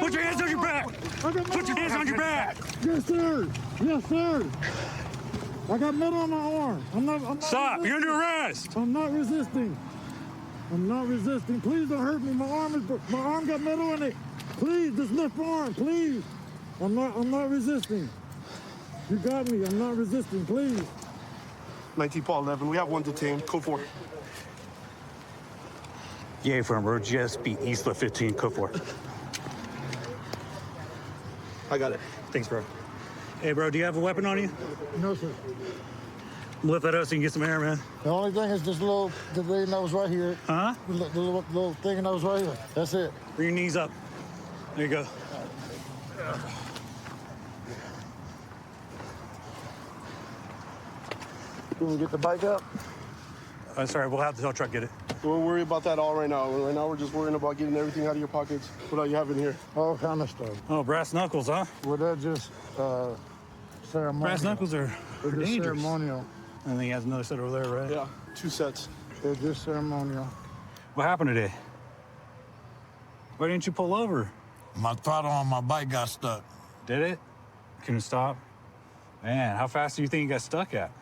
Put your hands on your back! Put your hands on your back! Yes, sir. Yes, sir. I got metal on my arm. I'm not Stop! You're under arrest! I'm not resisting. I'm not resisting. Please don't hurt me. My arm got metal in it. Please, this left arm, please. I'm not resisting. You got me. I'm not resisting. Please. 19 Paul 11. We have one detained. Code 4. Yeah, from road GSP east of 15, code 4. I got it. Thanks, bro. Hey, bro, do you have a weapon on you? No, sir. Lift that up so you can get some air, man. The only thing is the thing that was right here. Huh? The little thing that was right here. That's it. Bring your knees up. There you go. Can we get the bike up? Sorry, we'll have the tow truck get it. Don't worry about that all right now. Right now, we're just worrying about getting everything out of your pockets. What all you have in here? All kind of stuff. Oh, brass knuckles, huh? Well, that's just ceremonial. Brass knuckles are They're just dangerous. ceremonial. And then he has another set over there, right? Yeah, 2 sets. They're just ceremonial. What happened today? Why didn't you pull over? My throttle on my bike got stuck. Did it? Couldn't stop? Man, how fast do you think you got stuck at?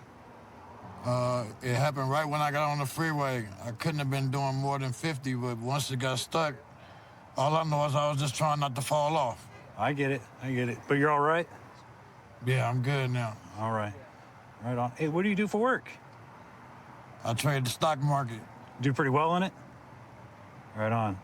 It happened right when I got on the freeway. I couldn't have been doing more than 50, but once it got stuck, all I know is I was just trying not to fall off. I get it. But you're all right? Yeah, I'm good now. All right. Right on. Hey, what do you do for work? I trade the stock market. Do pretty well in it? Right on.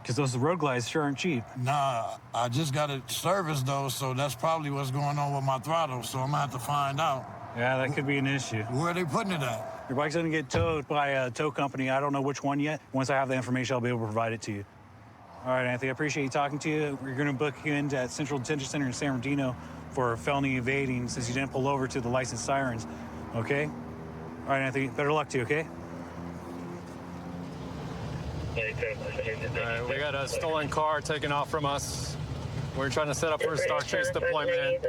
Because those road glides sure aren't cheap. Nah, I just got it serviced, though, so that's probably what's going on with my throttle, so I'm gonna have to find out. Yeah, that could be an issue. Where are they putting it at? Your bike's gonna get towed by a tow company. I don't know which one yet. Once I have the information, I'll be able to provide it to you. All right, Anthony, I appreciate you talking to you. We're gonna book you into at Central Detention Center in San Bernardino for felony evading since you didn't pull over to the licensed sirens, okay? All right, Anthony, better luck to you, okay? All right, We got a stolen car taken off from us. We're trying to set up for a star chase deployment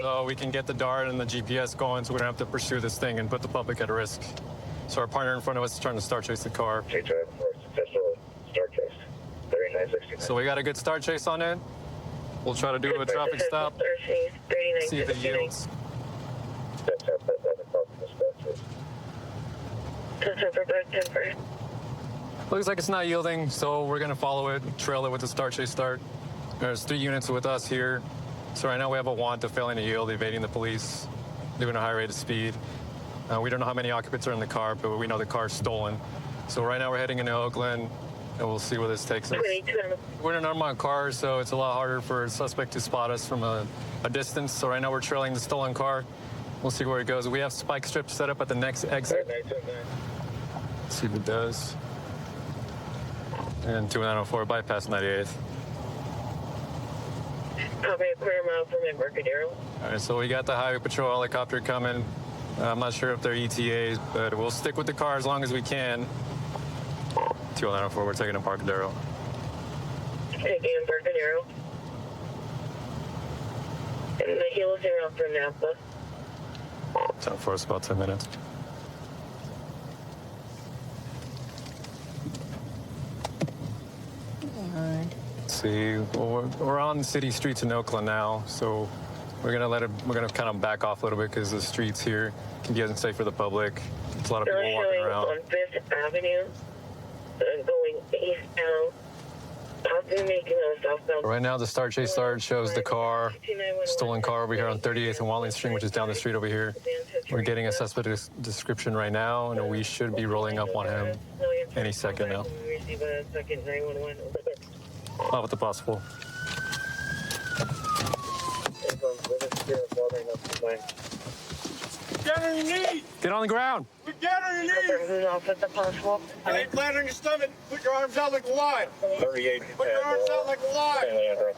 so we can get the DART and the GPS going, so we don't have to pursue this thing and put the public at risk. So our partner in front of us is trying to star chase the car. Successful star chase. 3969. So we got a good star chase on it. We'll try to do a traffic stop, see if it yields. Looks like it's not yielding, so we're gonna follow it, trail it with the star chase start. There's 3 units with us here. So right now we have a want of failing to yield, evading the police, doing a high rate of speed. We don't know how many occupants are in the car, but we know the car's stolen. So right now we're heading into Oakland, and we'll see where this takes us. We're in an unmarked car, so it's a lot harder for a suspect to spot us from a distance. So right now we're trailing the stolen car. We'll see where it goes. We have spike strips set up at the next exit. Let's see if it does. And 2904 bypass 98th. Probably a quarter mile from Embarcadero. All right, so we got the highway patrol helicopter coming. I'm not sure if they're ETAs, but we'll stick with the car as long as we can. 2904, we're taking Embarcadero. Taking Embarcadero. And the heels are out for Napa. Time for us about 10 minutes. Let's see, well, we're on city streets in Oakland now, so we're gonna kind of back off a little bit because the streets here can be unsafe for the public. There's a lot of people walking around. On Fifth Avenue, going eastbound. Possibly making a southbound. Right now, the Star Chase Start shows the car, stolen car over here on 38th and Watling Street, which is down the street over here. We're getting a suspect description right now, and we should be rolling up on him any second now. Receive a second 911. Not with the possible. Get on your knees. Get on the ground. Get on your knees. Who's off at the possible? Lay flat on your stomach. Put your arms out like a Y. 38. Put your arms out like a Y.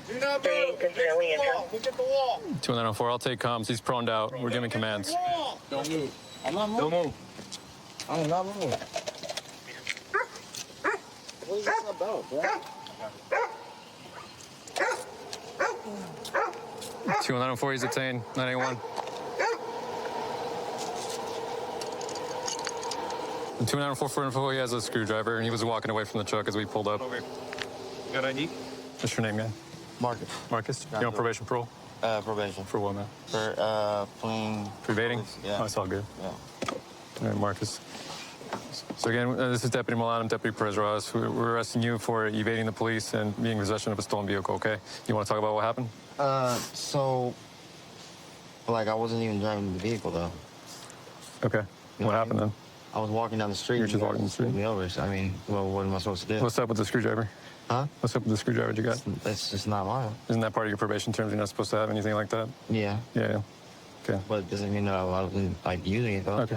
Do not move. Look at the wall. Look at the wall. 2904, I'll take comms. He's proned out. We're giving commands. Don't move. I'm not moving. Don't move. I'm not moving. What is this about, bro? 2904, he's detained. 981. And 2904, he has a screwdriver, and he was walking away from the truck as we pulled up. Got ID? What's your name, man? Marcus. Marcus? You on probation, parole? Probation. For what, man? For fleeing. For evading? Yeah. Oh, it's all good. Yeah. All right, Marcus. So again, this is Deputy Milan. I'm Deputy Perez Ross. We're arresting you for evading the police and being in possession of a stolen vehicle, okay? You want to talk about what happened? So, like, I wasn't even driving the vehicle, though. Okay. What happened then? I was walking down the street. You were just walking down the street? Me over. So, I mean, well, what am I supposed to do? What's up with the screwdriver? Huh? What's up with the screwdriver you got? That's just not mine. Isn't that part of your probation terms? You're not supposed to have anything like that? Yeah. Yeah. Okay. But it doesn't mean that I wasn't, like, using it, though. Okay.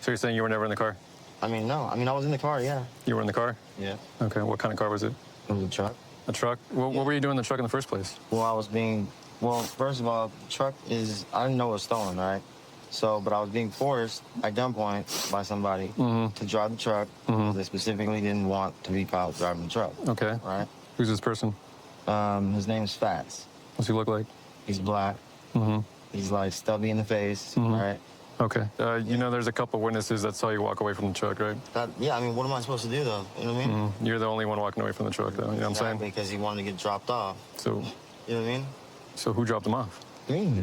So you're saying you were never in the car? I mean, no. I mean, I was in the car, yeah. You were in the car? Yeah. Okay. What kind of car was it? It was a truck. A truck? What were you doing in the truck in the first place? Well, first of all, the truck is, I didn't know it was stolen, right? So, but I was being forced at gunpoint by somebody to drive the truck. They specifically didn't want to be caught driving the truck. Okay. Right? Who's this person? His name's Fats. What's he look like? He's black. He's like stubby in the face, right? Okay. You know, there's a couple witnesses that saw you walk away from the truck, right? Yeah, I mean, what am I supposed to do, though? You know what I mean? You're the only one walking away from the truck, though. You know what I'm saying? Because he wanted to get dropped off. So, you know what I mean? So who dropped him off? Me.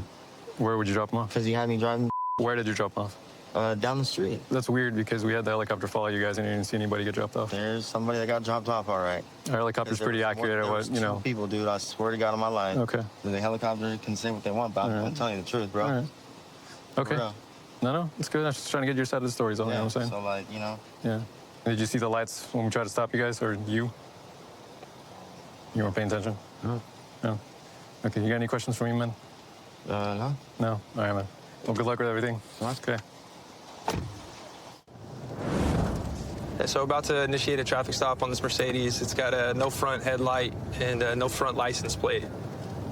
Where would you drop him off? Because he had me driving. Where did you drop him off? Down the street. That's weird because we had the helicopter follow you guys and you didn't see anybody get dropped off. There's somebody that got dropped off, all right. Our helicopter's pretty accurate at what, you know. People, dude, I swear to God on my life. Okay. The helicopter can say what they want, but I'm telling you the truth, bro. All right. Okay. No, it's good. I'm just trying to get your side of the story, is all, you know what I'm saying? So, like, you know. Yeah. Did you see the lights when we tried to stop you guys, or you? You weren't paying attention? No. No. Okay, you got any questions for me, man? No. No? All right, man. Well, good luck with everything. Okay. So about to initiate a traffic stop on this Mercedes. It's got a no front headlight and no front license plate.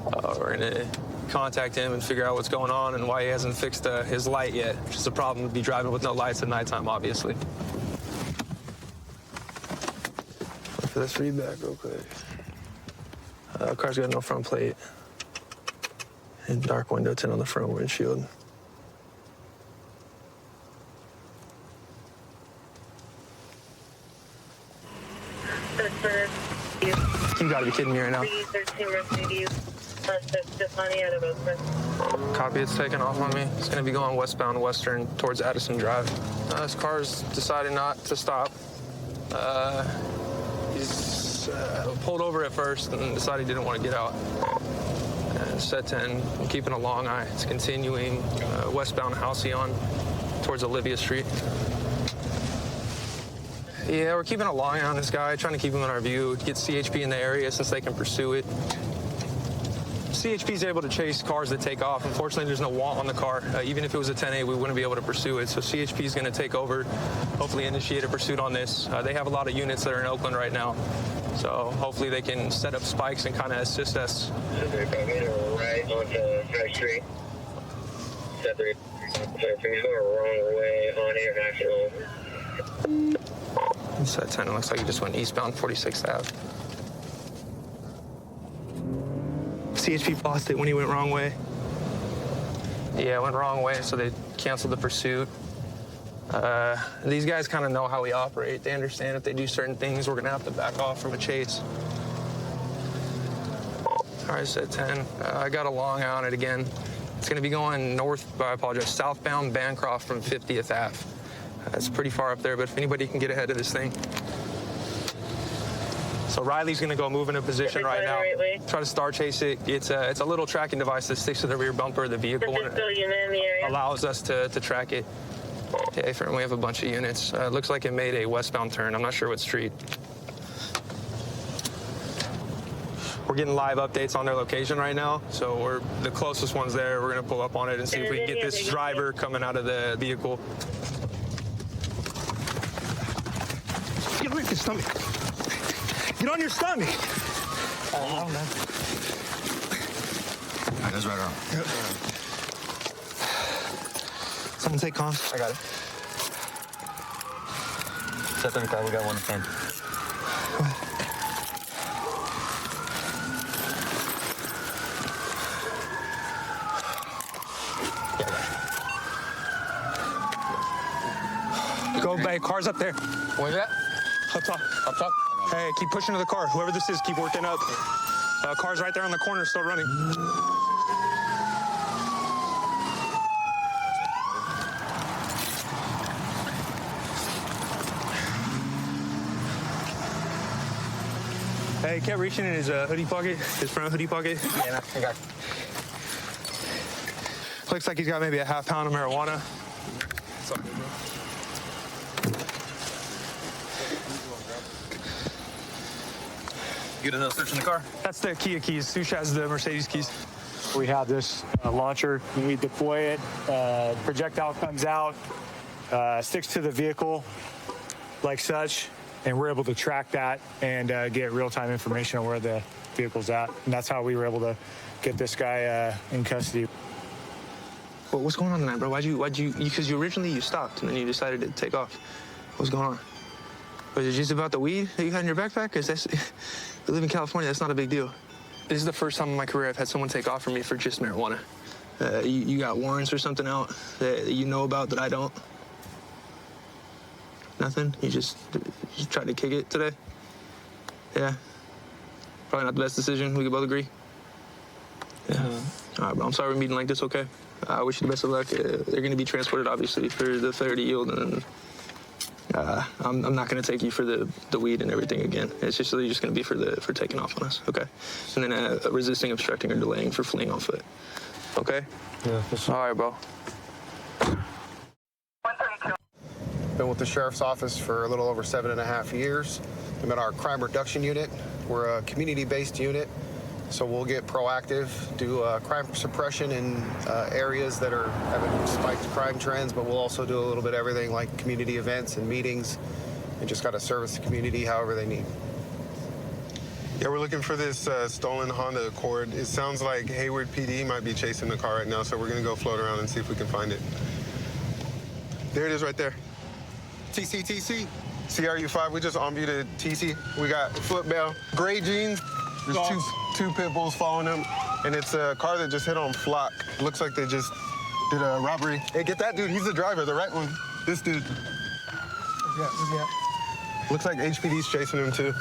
We're gonna contact him and figure out what's going on and why he hasn't fixed his light yet, which is a problem to be driving with no lights at nighttime, obviously. Look for this feedback real quick. Car's got no front plate and dark window tint on the front windshield. You gotta be kidding me right now. Copy, it's taking off on me. It's gonna be going westbound Western towards Addison Drive. This car's decided not to stop. He's pulled over at first and decided he didn't want to get out. And set 10, I'm keeping a long eye. It's continuing westbound Halcyon towards Olivia Street. Yeah, we're keeping a long eye on this guy, trying to keep him in our view, get CHP in the area since they can pursue it. CHP is able to chase cars that take off. Unfortunately, there's no want on the car. Even if it was a 10A, we wouldn't be able to pursue it. So CHP is going to take over, hopefully initiate a pursuit on this. They have a lot of units that are in Oakland right now. So hopefully they can set up spikes and kind of assist us. Right onto High Street. Set 3. He's going the wrong way on International. Set 10, it looks like he just went eastbound 46th Ave. CHP lost it when he went wrong way. Yeah, went wrong way, so they canceled the pursuit. These guys kind of know how we operate. They understand if they do certain things, we're gonna have to back off from a chase. All right, set 10. I got a long eye on it again. It's gonna be going southbound Bancroft from 50th Ave. It's pretty far up there, but if anybody can get ahead of this thing. So Riley's gonna go move into position right now. Try to star chase it. It's a little tracking device that sticks to the rear bumper of the vehicle and allows us to track it. Okay, friend, we have a bunch of units. Looks like it made a westbound turn. I'm not sure what street. We're getting live updates on their location right now. So we're the closest ones there. We're gonna pull up on it and see if we can get this driver coming out of the vehicle. Get on your stomach. Get on your stomach. Oh, man. All right, that's right around. Yep. Someone take comms. I got it. 735, we got one in 10. Go, babe. Car's up there. Where's that? Up top. Up top? Hey, keep pushing to the car. Whoever this is, keep working up. Car's right there on the corner, still running. Hey, kept reaching in his hoodie pocket, his front hoodie pocket. Yeah, I got. Looks like he's got maybe a half pound of marijuana. Get another search in the car? That's the Kia keys. Sush has the Mercedes keys. We have this launcher. We deploy it. Projectile comes out, sticks to the vehicle like such, and we're able to track that and get real-time information on where the vehicle's at. And that's how we were able to get this guy in custody. Well, what's going on tonight, bro? Because you originally stopped and then you decided to take off. What's going on? Was it just about the weed that you had in your backpack? Because you live in California, that's not a big deal. This is the first time in my career I've had someone take off from me for just marijuana. You got warrants or something out that you know about that I don't? Nothing? You just tried to kick it today? Yeah. Probably not the best decision. We could both agree. Yeah. All right, bro. I'm sorry we're meeting like this, okay? I wish you the best of luck. They're going to be transported, obviously, for the fair to yield. And I'm not going to take you for the weed and everything again. It's just really just going to be for taking off on us, okay? And then resisting, obstructing, or delaying for fleeing on foot. Okay? Yeah, for sure. All right, bro. Been with the sheriff's office for a little over 7.5 years. I'm in our crime reduction unit. We're a community-based unit, so we'll get proactive, do crime suppression in areas that are having spiked crime trends, but we'll also do a little bit of everything like community events and meetings, and just got to service the community however they need. Yeah, we're looking for this stolen Honda Accord. It sounds like Hayward PD might be chasing the car right now, so we're gonna go float around and see if we can find it. There it is right there. TC. CRU5, we just on-viewed TC. We got foot bail, gray jeans. There's two pit bulls following him, and it's a car that just hit on Flock. Looks like they just did a robbery. Hey, get that dude, he's the driver, the right one. This dude. Yeah. Looks like HPD's chasing him too.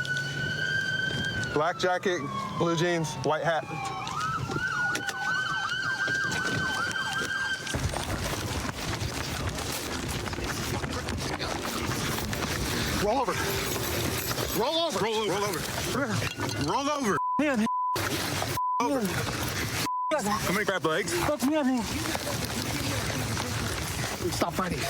Black jacket, blue jeans, white hat. Roll over. Roll over. Roll over. Roll over. Man. Over. How many crab legs? Fuck me, man. Stop fighting.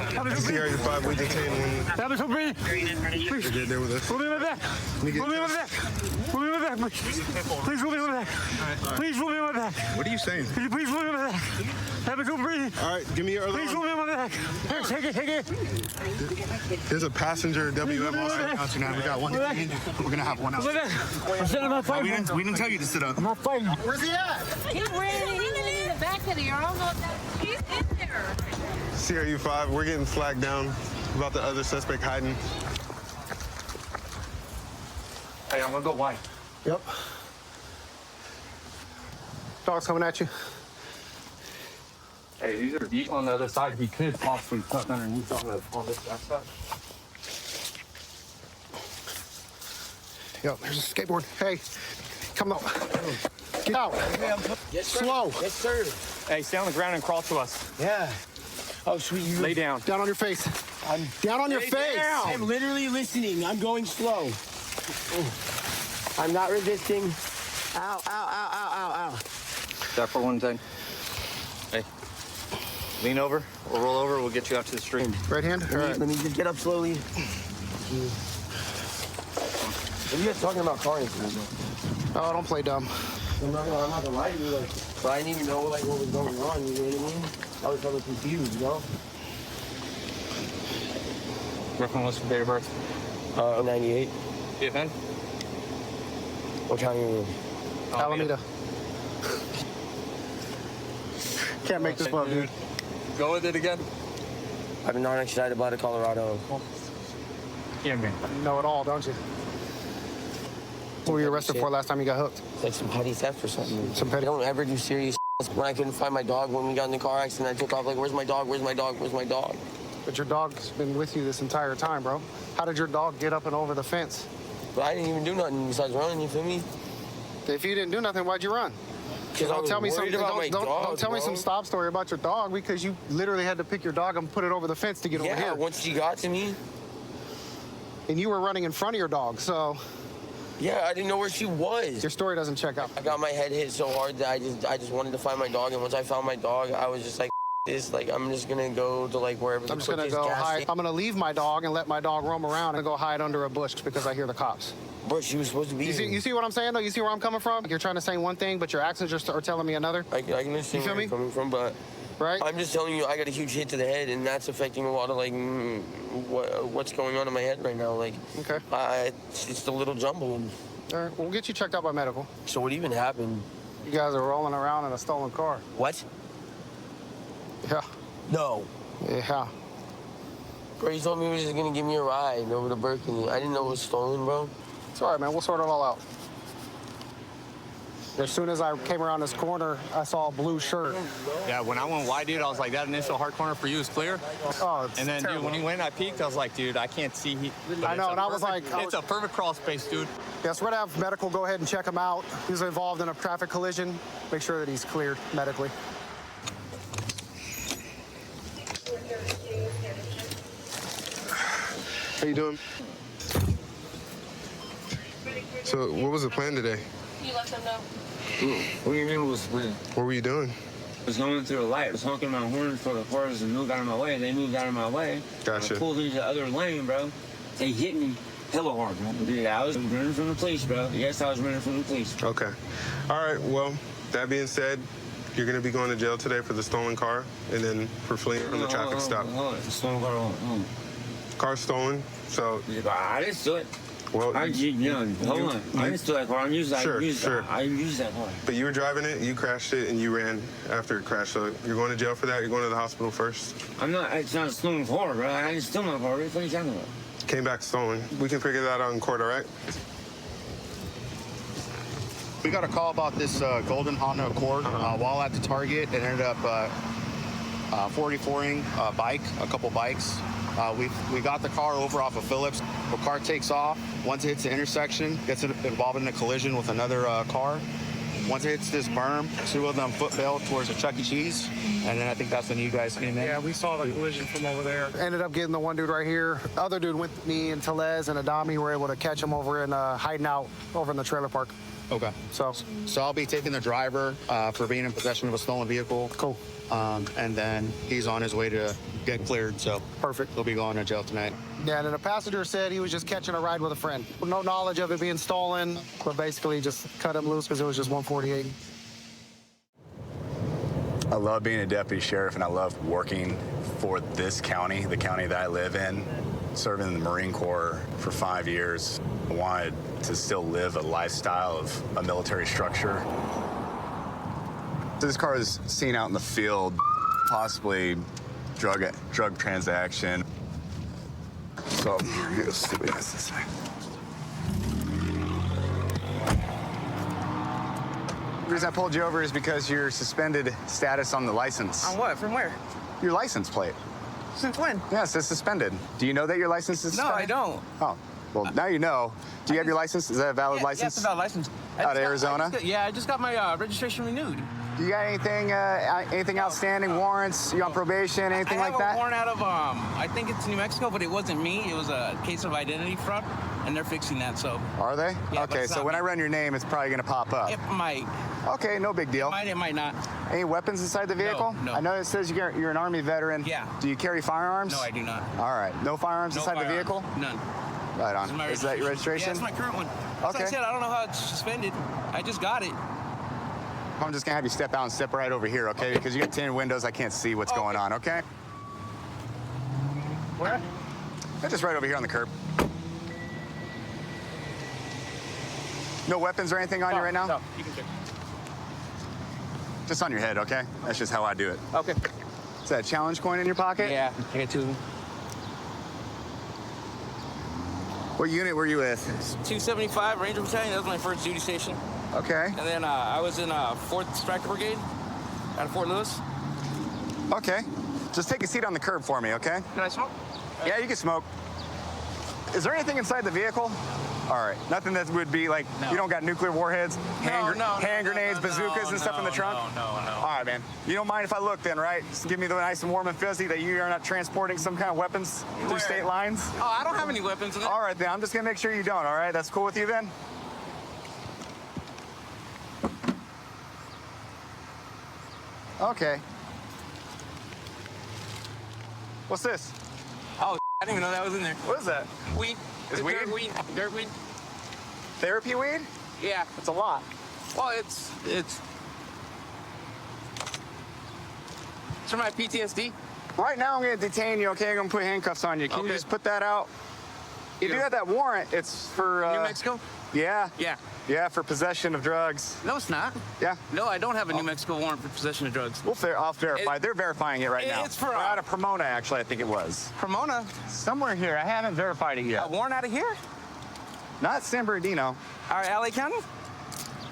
CRU5, we detained one. That was so great. Please. They're there with us. Roll me in my back. Roll me in my back. Roll me in my back, please. Please roll me in my back. Please roll me in my back. What are you saying? Could you please roll me in my back? Have a good breathe. All right, give me your other Please roll one. me in my back. Here, take it. There's a passenger WM. Tonight we got one. We're gonna have one out. I'm sitting on We didn't tell you to sit up. I'm not fighting. Where's he at? He ran in the back of the arm. He's in there. CRU5, we're getting flagged down about the other suspect hiding. Hey, I'm gonna go wide. Yep. Dog's coming at you. Hey, these are deep on the other side. He could possibly tuck underneath on this backside. Yo, there's a skateboard. Hey, come out. Get out. Yes, sir. Slow. Yes, sir. Hey, stay on the ground and crawl to us. Yeah. Oh, sweet. You lay down. Down on your face. I'm down on your face. Down. I'm literally listening. I'm going slow. I'm not resisting. Ow. That for 110. Hey, lean over or roll over. We'll get you out to the stream. Right hand? All right. Let me just get up slowly. What are you guys talking about car incidents? Oh, don't play dumb. I'm not gonna lie to you, like, but I didn't even know like what was going on. You know what I mean? I was kind of confused, you know. Brooklyn, what's your date of birth? 98. BFN? What county are you in? Alameda. Can't make this up, dude. Go with it again. I've been non-extradited by Colorado. Yeah, man. You know it all, don't you? What were you arrested for last time you got hooked? Like some petty theft or something. Some petty. I don't ever do serious. When I couldn't find my dog when we got in the car accident, I took off like, where's my dog? Where's my dog? Where's my dog? But your dog's been with you this entire time, bro. How did your dog get up and over the fence? But I didn't even do nothing besides running, you feel me? If you didn't do nothing, why'd you run? Don't tell me something. Don't tell me some stop story about your dog because you literally had to pick your dog and put it over the fence to get over here. Yeah, once she got to me. And you were running in front of your dog, so. Yeah, I didn't know where she was. Your story doesn't check out. I got my head hit so hard that I just wanted to find my dog, and once I found my dog, I was just like, this, like, I'm just gonna go to like wherever the I'm just gonna go hide. I'm gonna leave my dog and let my dog roam around and go hide under a bush because I hear the cops. Bro, she was supposed to be. You see what I'm saying though? You see where I'm coming from? You're trying to say one thing, but your actions are telling me another. I can understand where you're coming from, but right? I'm just telling you, I got a huge hit to the head, and that's affecting a lot of like what's going on in my head right now. Like, okay, it's a little jumbled. All right, we'll get you checked out by medical. So what even happened? You guys are rolling around in a stolen car. What? Yeah. No. Yeah. Bro, you told me he was just gonna give me a ride over to Berkeley. I didn't know it was stolen, bro. It's all right, man. We'll sort it all out. As soon as I came around this corner, I saw a blue shirt. Yeah, when I went wide, dude, I was like, that initial hard corner for you is clear. Oh, it's And then, terrible. dude, when he went, I peeked. I was like, dude, I can't see. I know, and I was like... It's a perfect crawl space, dude. Yes, we're gonna have medical go ahead and check him out. He was involved in a traffic collision. Make sure that he's cleared medically. How you doing? So, what was the plan today? You let them know. What do you mean was when? What were you doing? I was going through a light. I was honking my horn for the cars and moved out of my way. They moved out of my way. Gotcha. I pulled into the other lane, bro. They hit me hella hard, bro. Dude, I was running from the police, bro. Yes, I was running from the police. Okay. All right, well, that being said, you're going to be going to jail today for the stolen car and then for fleeing from the traffic stop. The stolen car. Car's stolen, so... I didn't steal it. Well, hold on. I didn't steal that car. I used that car. But you were driving it, you crashed it, and you ran after it crashed. So you're going to jail for that? You're going to the hospital first? It's not a stolen car, bro. I didn't steal my car. What are you talking about? Came back stolen. We can figure that out in court, all right? We got a call about this golden Honda Accord. While at the Target, it ended up 44ing a bike, a couple bikes. We got the car over off of Phillips. The car takes off. Once it hits the intersection, gets involved in a collision with another car. Once it hits this berm, two of them foot bailed towards a Chuck E. Cheese. And then I think that's when you guys came in. Yeah, we saw the collision from over there. Ended up getting the one dude right here. The other dude with me and Telez and Adami were able to catch him over in hiding out over in the trailer park. Okay. So I'll be taking the driver for being in possession of a stolen vehicle. Cool. And then he's on his way to get cleared. So perfect. He'll be going to jail tonight. Yeah, and then the passenger said he was just catching a ride with a friend. No knowledge of it being stolen, but basically just cut him loose because it was just 148. I love being a deputy sheriff, and I love working for this county, the county that I live in. Serving in the Marine Corps for 5 years, I wanted to still live a lifestyle of a military structure. This car is seen out in the field, possibly drug transaction. So let's see what it has to say. The reason I pulled you over is because your suspended status on the license. On what? From where? Your license plate. Since when? Yes, it's suspended. Do you know that your license is suspended? No, I don't. Oh, well, now you know. Do you have your license? Is that a valid license? Yes, it's a valid license. Out of Arizona? I just got my registration renewed. Do you got anything outstanding, warrants? You on probation, anything like I that? have a warrant out of, I think it's New Mexico, but it wasn't me. It was a case of identity fraud, and they're fixing that, so. Are they? Yeah, but okay, it's so not when me. I run your name, it's probably going to pop up. It might. Okay, no big deal. It might not. Any weapons inside the vehicle? No. I know it says you're an Army veteran. Yeah. Do you carry firearms? No, I do not. All right. No firearms No inside firearms. the vehicle? None. Right on. This my Is that your registration? Yeah, it's my current one. That's Okay. what I said, I don't know how it's suspended. I just got it. I'm just gonna have you step out and step right over here, okay? Because you got tinted windows, I can't see what's going on, okay? Where? Just right over here on the curb. No weapons or anything on you right now? No, you can check. Just on your head, okay? That's just how I do it. Okay. Is that a challenge coin in your pocket? Yeah, I got 2 of them. What unit were you with? 275 Ranger Battalion. That was my first duty station. Okay. And then I was in 4th Striker Brigade out of Fort Lewis. Okay. Just take a seat on the curb for me, okay? Can I smoke? Yeah, you can smoke. Is there anything inside the vehicle? All right. Nothing that would be like, you don't got nuclear warheads, hand grenades, bazookas, and stuff in the trunk? No. All right, man. You don't mind if I look then, right? Just give me the nice and warm and fuzzy that you are not transporting some kind of weapons through state lines? Oh, I don't have any weapons in there. All right, then. I'm just going to make sure you don't, all right? That's cool with you then? Okay. What's this? Oh, I didn't even know that was in there. What is that? Weed. Is weed? Dirt weed. Therapy weed? Yeah. It's a lot. Well, it's for my PTSD. Right now, I'm going to detain you, okay? I'm going to put handcuffs on you. Can you just put that out? You do have that warrant. It's for... New Mexico? Yeah. Yeah. Yeah, for possession of drugs. No, it's not. Yeah. No, I don't have a New Mexico warrant for possession of drugs. I'll verify. They're verifying it right now. It's for... out of Pomona, actually, I think it was. Pomona? Somewhere here. I haven't verified it yet. A warrant out of here? Not San Bernardino. All right, LA County?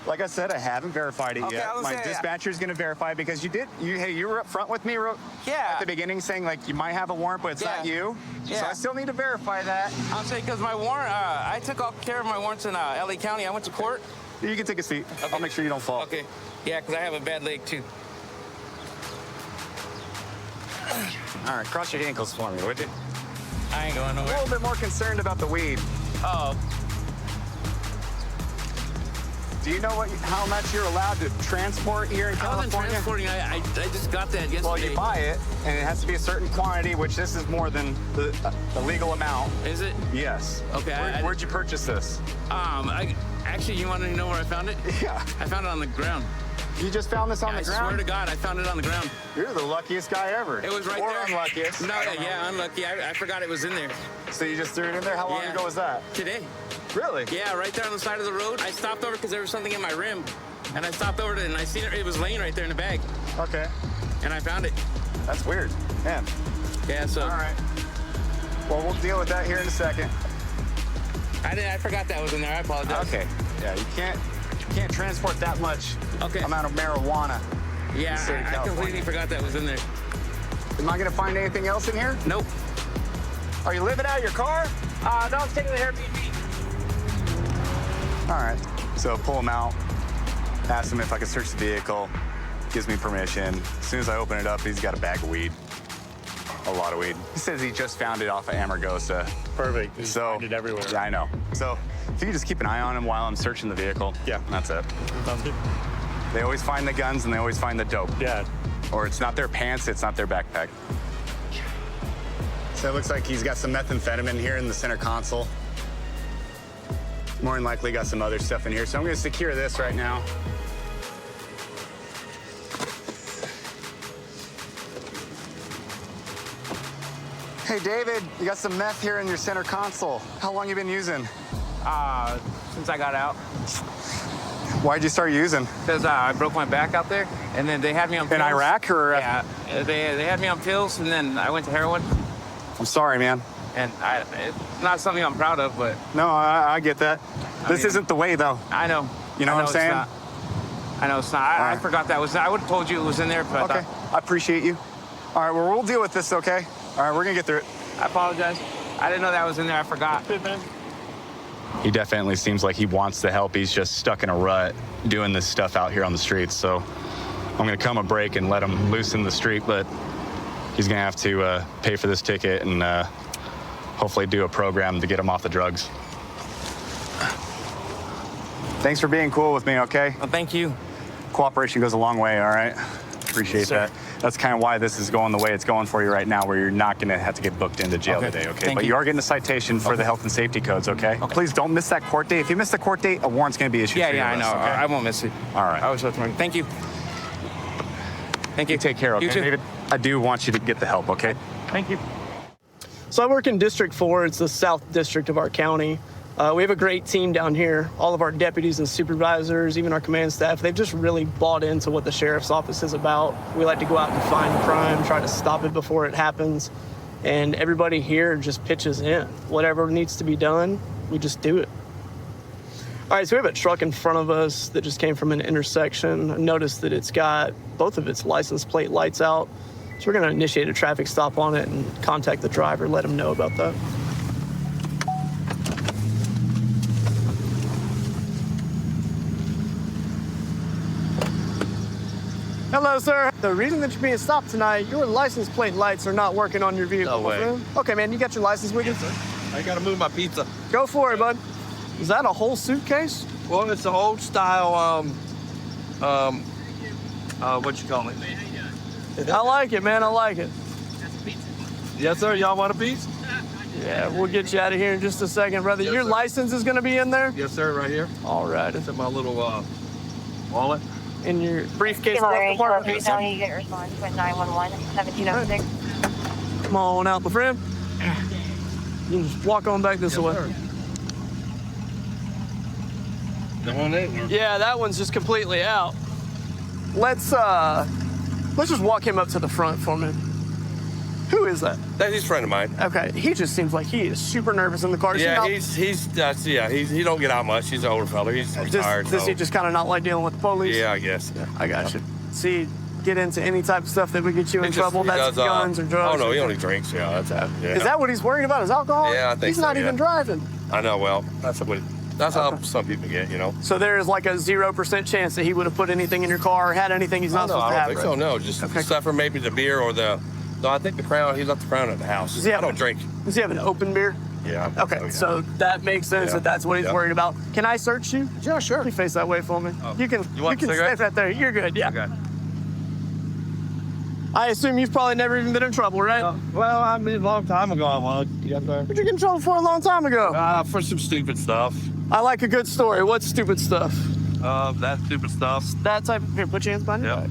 Like I said, I haven't verified it yet. My dispatcher's going to verify because you were up front with me at the beginning saying like you might have a warrant, but it's not you. Yeah. So I still need to verify that. I'm saying because my warrant, I took care of my warrants in LA County. I went to court. You can take a seat. Okay. I'll make sure you don't fall. Okay. Yeah, because I have a bad leg too. All right, cross your ankles for me, would you? I ain't going I'm a nowhere. little bit more concerned about the weed. Oh. Do you know how much you're allowed to transport here in California? I wasn't transporting. I just got that yesterday. Well, you buy it, and it has to be a certain quantity, which this is more than the legal amount. Is it? Yes. Okay. Where'd you purchase this? Actually, you want to know where I found it? Yeah. I found it on the ground. You just found this on the ground? I swear to God, I found it on the ground. You're the luckiest guy ever. It was right or there. Unluckiest. No, yeah, unlucky. I forgot it was in there. So you just threw it in there? How long ago was that? Today. Really? Yeah, right there on the side of the road. I stopped over because there was something in my rim. And I stopped over and I seen it. It was laying right there in the bag. Okay. And I found it. That's weird. Man. Yeah, so. All right. Well, we'll deal with that here in a second. I forgot that was in there. I apologize. Okay. Yeah, you can't transport that much amount of marijuana. Yeah, I completely forgot that was in there. Am I going to find anything else in here? Nope. Are you living out of your car? No, I'm taking the Airbnb. All right. So pull him out. Ask him if I can search the vehicle. Gives me permission. As soon as I open it up, he's got a bag of weed. A lot of weed. He says he just found it off of Amargosa. Perfect. So find it everywhere. Yeah, I know. So if you could just keep an eye on him while I'm searching the vehicle. Yeah. That's it. Sounds good. They always find the guns and they always find the dope. Yeah. Or it's not their pants, it's not their backpack. So it looks like he's got some methamphetamine here in the center console. More than likely got some other stuff in here. So I'm gonna secure this right now. Hey, David, you got some meth here in your center console. How long you been using? Since I got out. Why'd you start using? Because I broke my back out there, and then they had me on pills. In Iraq, or? Yeah, they had me on pills, and then I went to heroin. I'm sorry, man. And it's not something I'm proud of, but... No, I get that. This isn't the way, though. I know. You know what I'm saying? I know it's not. I forgot that was... I would have told you it was in there, but... Okay, I appreciate you. All right, well, we'll deal with this, okay? All right, we're gonna get through it. I apologize. I didn't know that was in there. I forgot. He definitely seems like he wants the help. He's just stuck in a rut doing this stuff out here on the streets. So I'm gonna come a break and let him loose in the street, but he's gonna have to pay for this ticket and hopefully do a program to get him off the drugs. Thanks for being cool with me, okay? Well, thank you. Cooperation goes a long way, all right? Appreciate that. That's kind of why this is going the way it's going for you right now, where you're not going to have to get booked into jail today, okay? Thank But you. you are getting a citation for the health and safety codes, okay? Please don't miss that court date. If you miss the court date, a warrant's going to be issued for your I know. arrest, okay? I won't miss it. All right. I was just wondering. Thank you. Thank you. Take care, okay, You too. David? I do want you to get the help, okay? Thank you. So I work in District 4. It's the South District of our county. We have a great team down here. All of our deputies and supervisors, even our command staff, they've just really bought into what the sheriff's office is about. We like to go out and find crime, try to stop it before it happens. And everybody here just pitches in. Whatever needs to be done, we just do it. All right, so we have a truck in front of us that just came from an intersection. I noticed that it's got both of its license plate lights out. So we're gonna initiate a traffic stop on it and contact the driver, let him know about that. Hello, sir. The reason that you're being stopped tonight, your license plate lights are not working on your vehicle. No way. friend. Okay, man, you got your license with you? Yes, sir. I gotta move my pizza. Go for it, bud. Is that a whole suitcase? Well, it's an old style, what you call it? I like it, man. I like it. Yes, sir. Y'all want a piece? Yeah, we'll get you out of here in just a second, brother. Yes, your sir. license is gonna be in there? Yes, sir. Right here. All right. It's in my little wallet. In your briefcase. Larry, Come you get response with 911, 1706. on out, my friend. You can just walk on back this way. Yeah, that one's just completely out. Let's just walk him up to the front for me. Who is that? He's a friend of mine. Okay, he just seems like he is super nervous in the car. Yeah, he don't get out much. He's an older fella. He's retired. Does he just kind of not like dealing with the police? Yeah, I guess. Yeah. I got you. See, get into any type of stuff that would get you in trouble. That's guns or drugs. Oh no, he only drinks. Yeah, that's that. Yeah. Is that what he's worried about? Is alcohol? Yeah, I think he's so, not yeah. even driving. I know. Well, that's how some people get. You know. So there is like a 0% chance that he would have put anything in your car or had anything he's not supposed to I have. don't think so. No, just except for maybe the beer or the. No, I think the Crown. He left the Crown at the house. I don't drink. Does he have an open beer? Yeah. Okay, so that makes sense that that's what he's worried about. Can I search you? Yeah, sure. You face that way for me. You can. You want a stay cigarette? right there. You're good. Yeah. Okay. I assume you've probably never even been in trouble, right? Well, I mean, a long time ago I was. Yes, sir. What'd you get in trouble for a long time ago? For some stupid stuff. I like a good story. What's stupid stuff? That stupid stuff. That type of. Here, put your hands behind your back.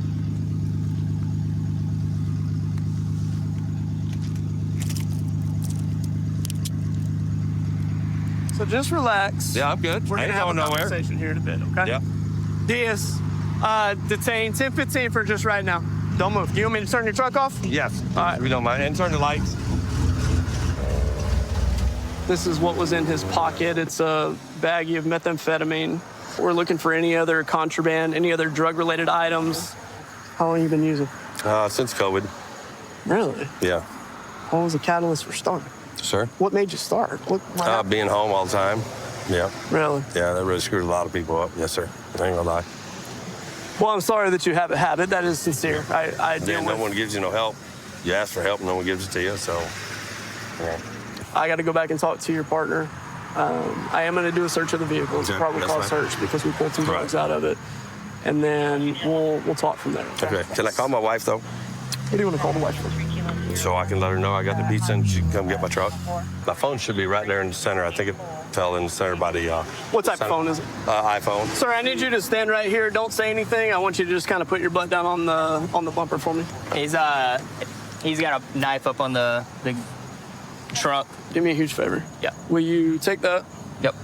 So just relax. Yeah, I'm good. We're I gonna ain't have a going nowhere. conversation here in a bit, okay? Yeah. Diaz, detain 1015 for just right now. Don't move. Do you want me to turn your truck off? Yes. All right. We don't mind. And turn the lights. This is what was in his pocket. It's a baggie of methamphetamine. We're looking for any other contraband, any other drug-related items. How long have you been using? Since COVID. Really? Yeah. What was the catalyst for starting? Sir? What made you start? Being home all the time. Yeah. Really? Yeah, that really screwed a lot of people up. Yes, sir. I ain't gonna lie. Well, I'm sorry that you have a habit. That is sincere. I deal No with. one gives you no help. You ask for help, no one gives it to you, so. Yeah. I got to go back and talk to your partner. I am going to do a search of the vehicle. It's a Okay, probable that's cause fine. search because we pulled some drugs out of it. And then we'll talk from there. Okay. Can I call my wife, though? What do you want to call the wife for? So I can let her know I got the pizza and she can come get my truck. My phone should be right there in the center. I think it fell in the center by the. What type of phone is it? iPhone. Sir, I need you to stand right here. Don't say anything. I want you to just kind of put your butt down on the bumper for me. He's got a knife up on the trunk. Do me a huge favor. Yeah. Will you take that? Yep.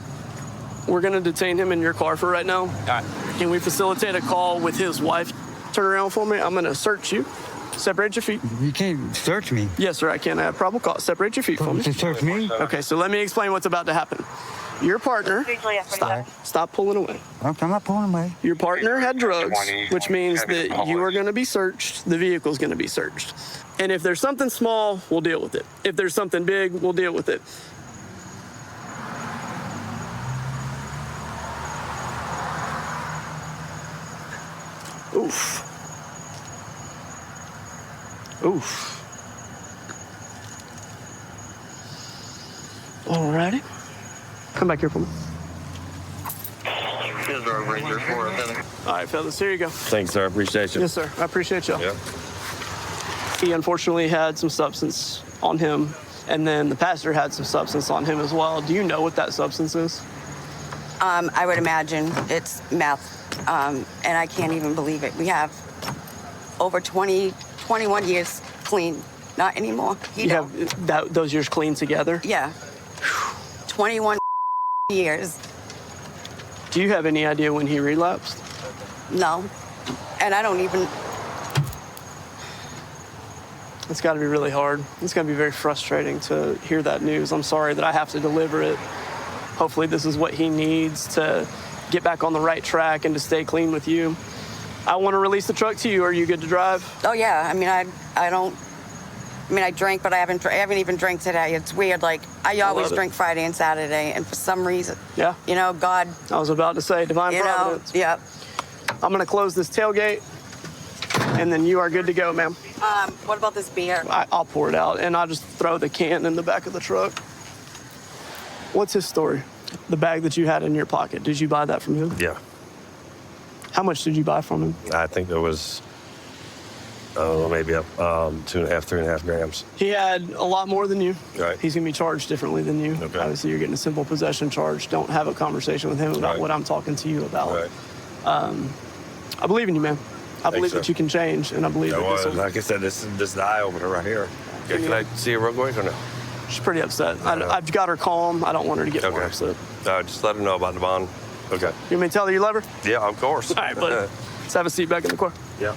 We're going to detain him in your car for right now. All right. Can we facilitate a call with his wife? Turn around for me. I'm going to search you. Separate your feet. You can't search me. Yes, sir, I can. I have probable cause. Separate your feet for me. To search me? Okay, so let me explain what's about to happen. Your partner, stop pulling away. I'm not pulling away. Your partner had drugs, which means that you are going to be searched. The vehicle's going to be searched. And if there's something small, we'll deal with it. If there's something big, we'll deal with it. Oof. Oof. Alrighty. Come back here for me. Here's our Ranger 4. All right, fellas, here you go. Thanks, sir. Appreciate you. Yes, sir. I appreciate y'all. Yeah. He unfortunately had some substance on him, and then the passenger had some substance on him as well. Do you know what that substance is? I would imagine it's meth, and I can't even believe it. We have over 21 years clean. Not anymore. You have those years clean together? Yeah. 21 years. Do you have any idea when he relapsed? No. And I don't even... It's got to be really hard. It's going to be very frustrating to hear that news. I'm sorry that I have to deliver it. Hopefully this is what he needs to get back on the right track and to stay clean with you. I want to release the truck to you. Are you good to drive? Oh, yeah. I mean, I drank, but I haven't even drank today. It's weird. Like, I always drink Friday and Saturday, and for some reason, yeah, you know, God. I was about to say, divine providence. Yep. I'm going to close this tailgate, and then you are good to go, ma'am. What about this beer? I'll pour it out, and I'll just throw the can in the back of the truck. What's his story? The bag that you had in your pocket, did you buy that from him? Yeah. How much did you buy from him? I think there was maybe up 2.5, 3.5 grams. He had a lot more than you. Right. He's going to be charged differently than you. Okay. Obviously, you're getting a simple possession charge. Don't have a conversation with him about what I'm talking to you about. Right. I believe in you, man. I believe that you can change, and I believe that this will... Like I said, this is the eye opener right here. Okay, can I see her real quick or no? She's pretty upset. I've got her calm. I don't want her to get more upset. Just let her know about the bond. Okay. You want me to tell her you love her? Yeah, of course. All right, buddy. Let's have a seat back in the car. Yeah.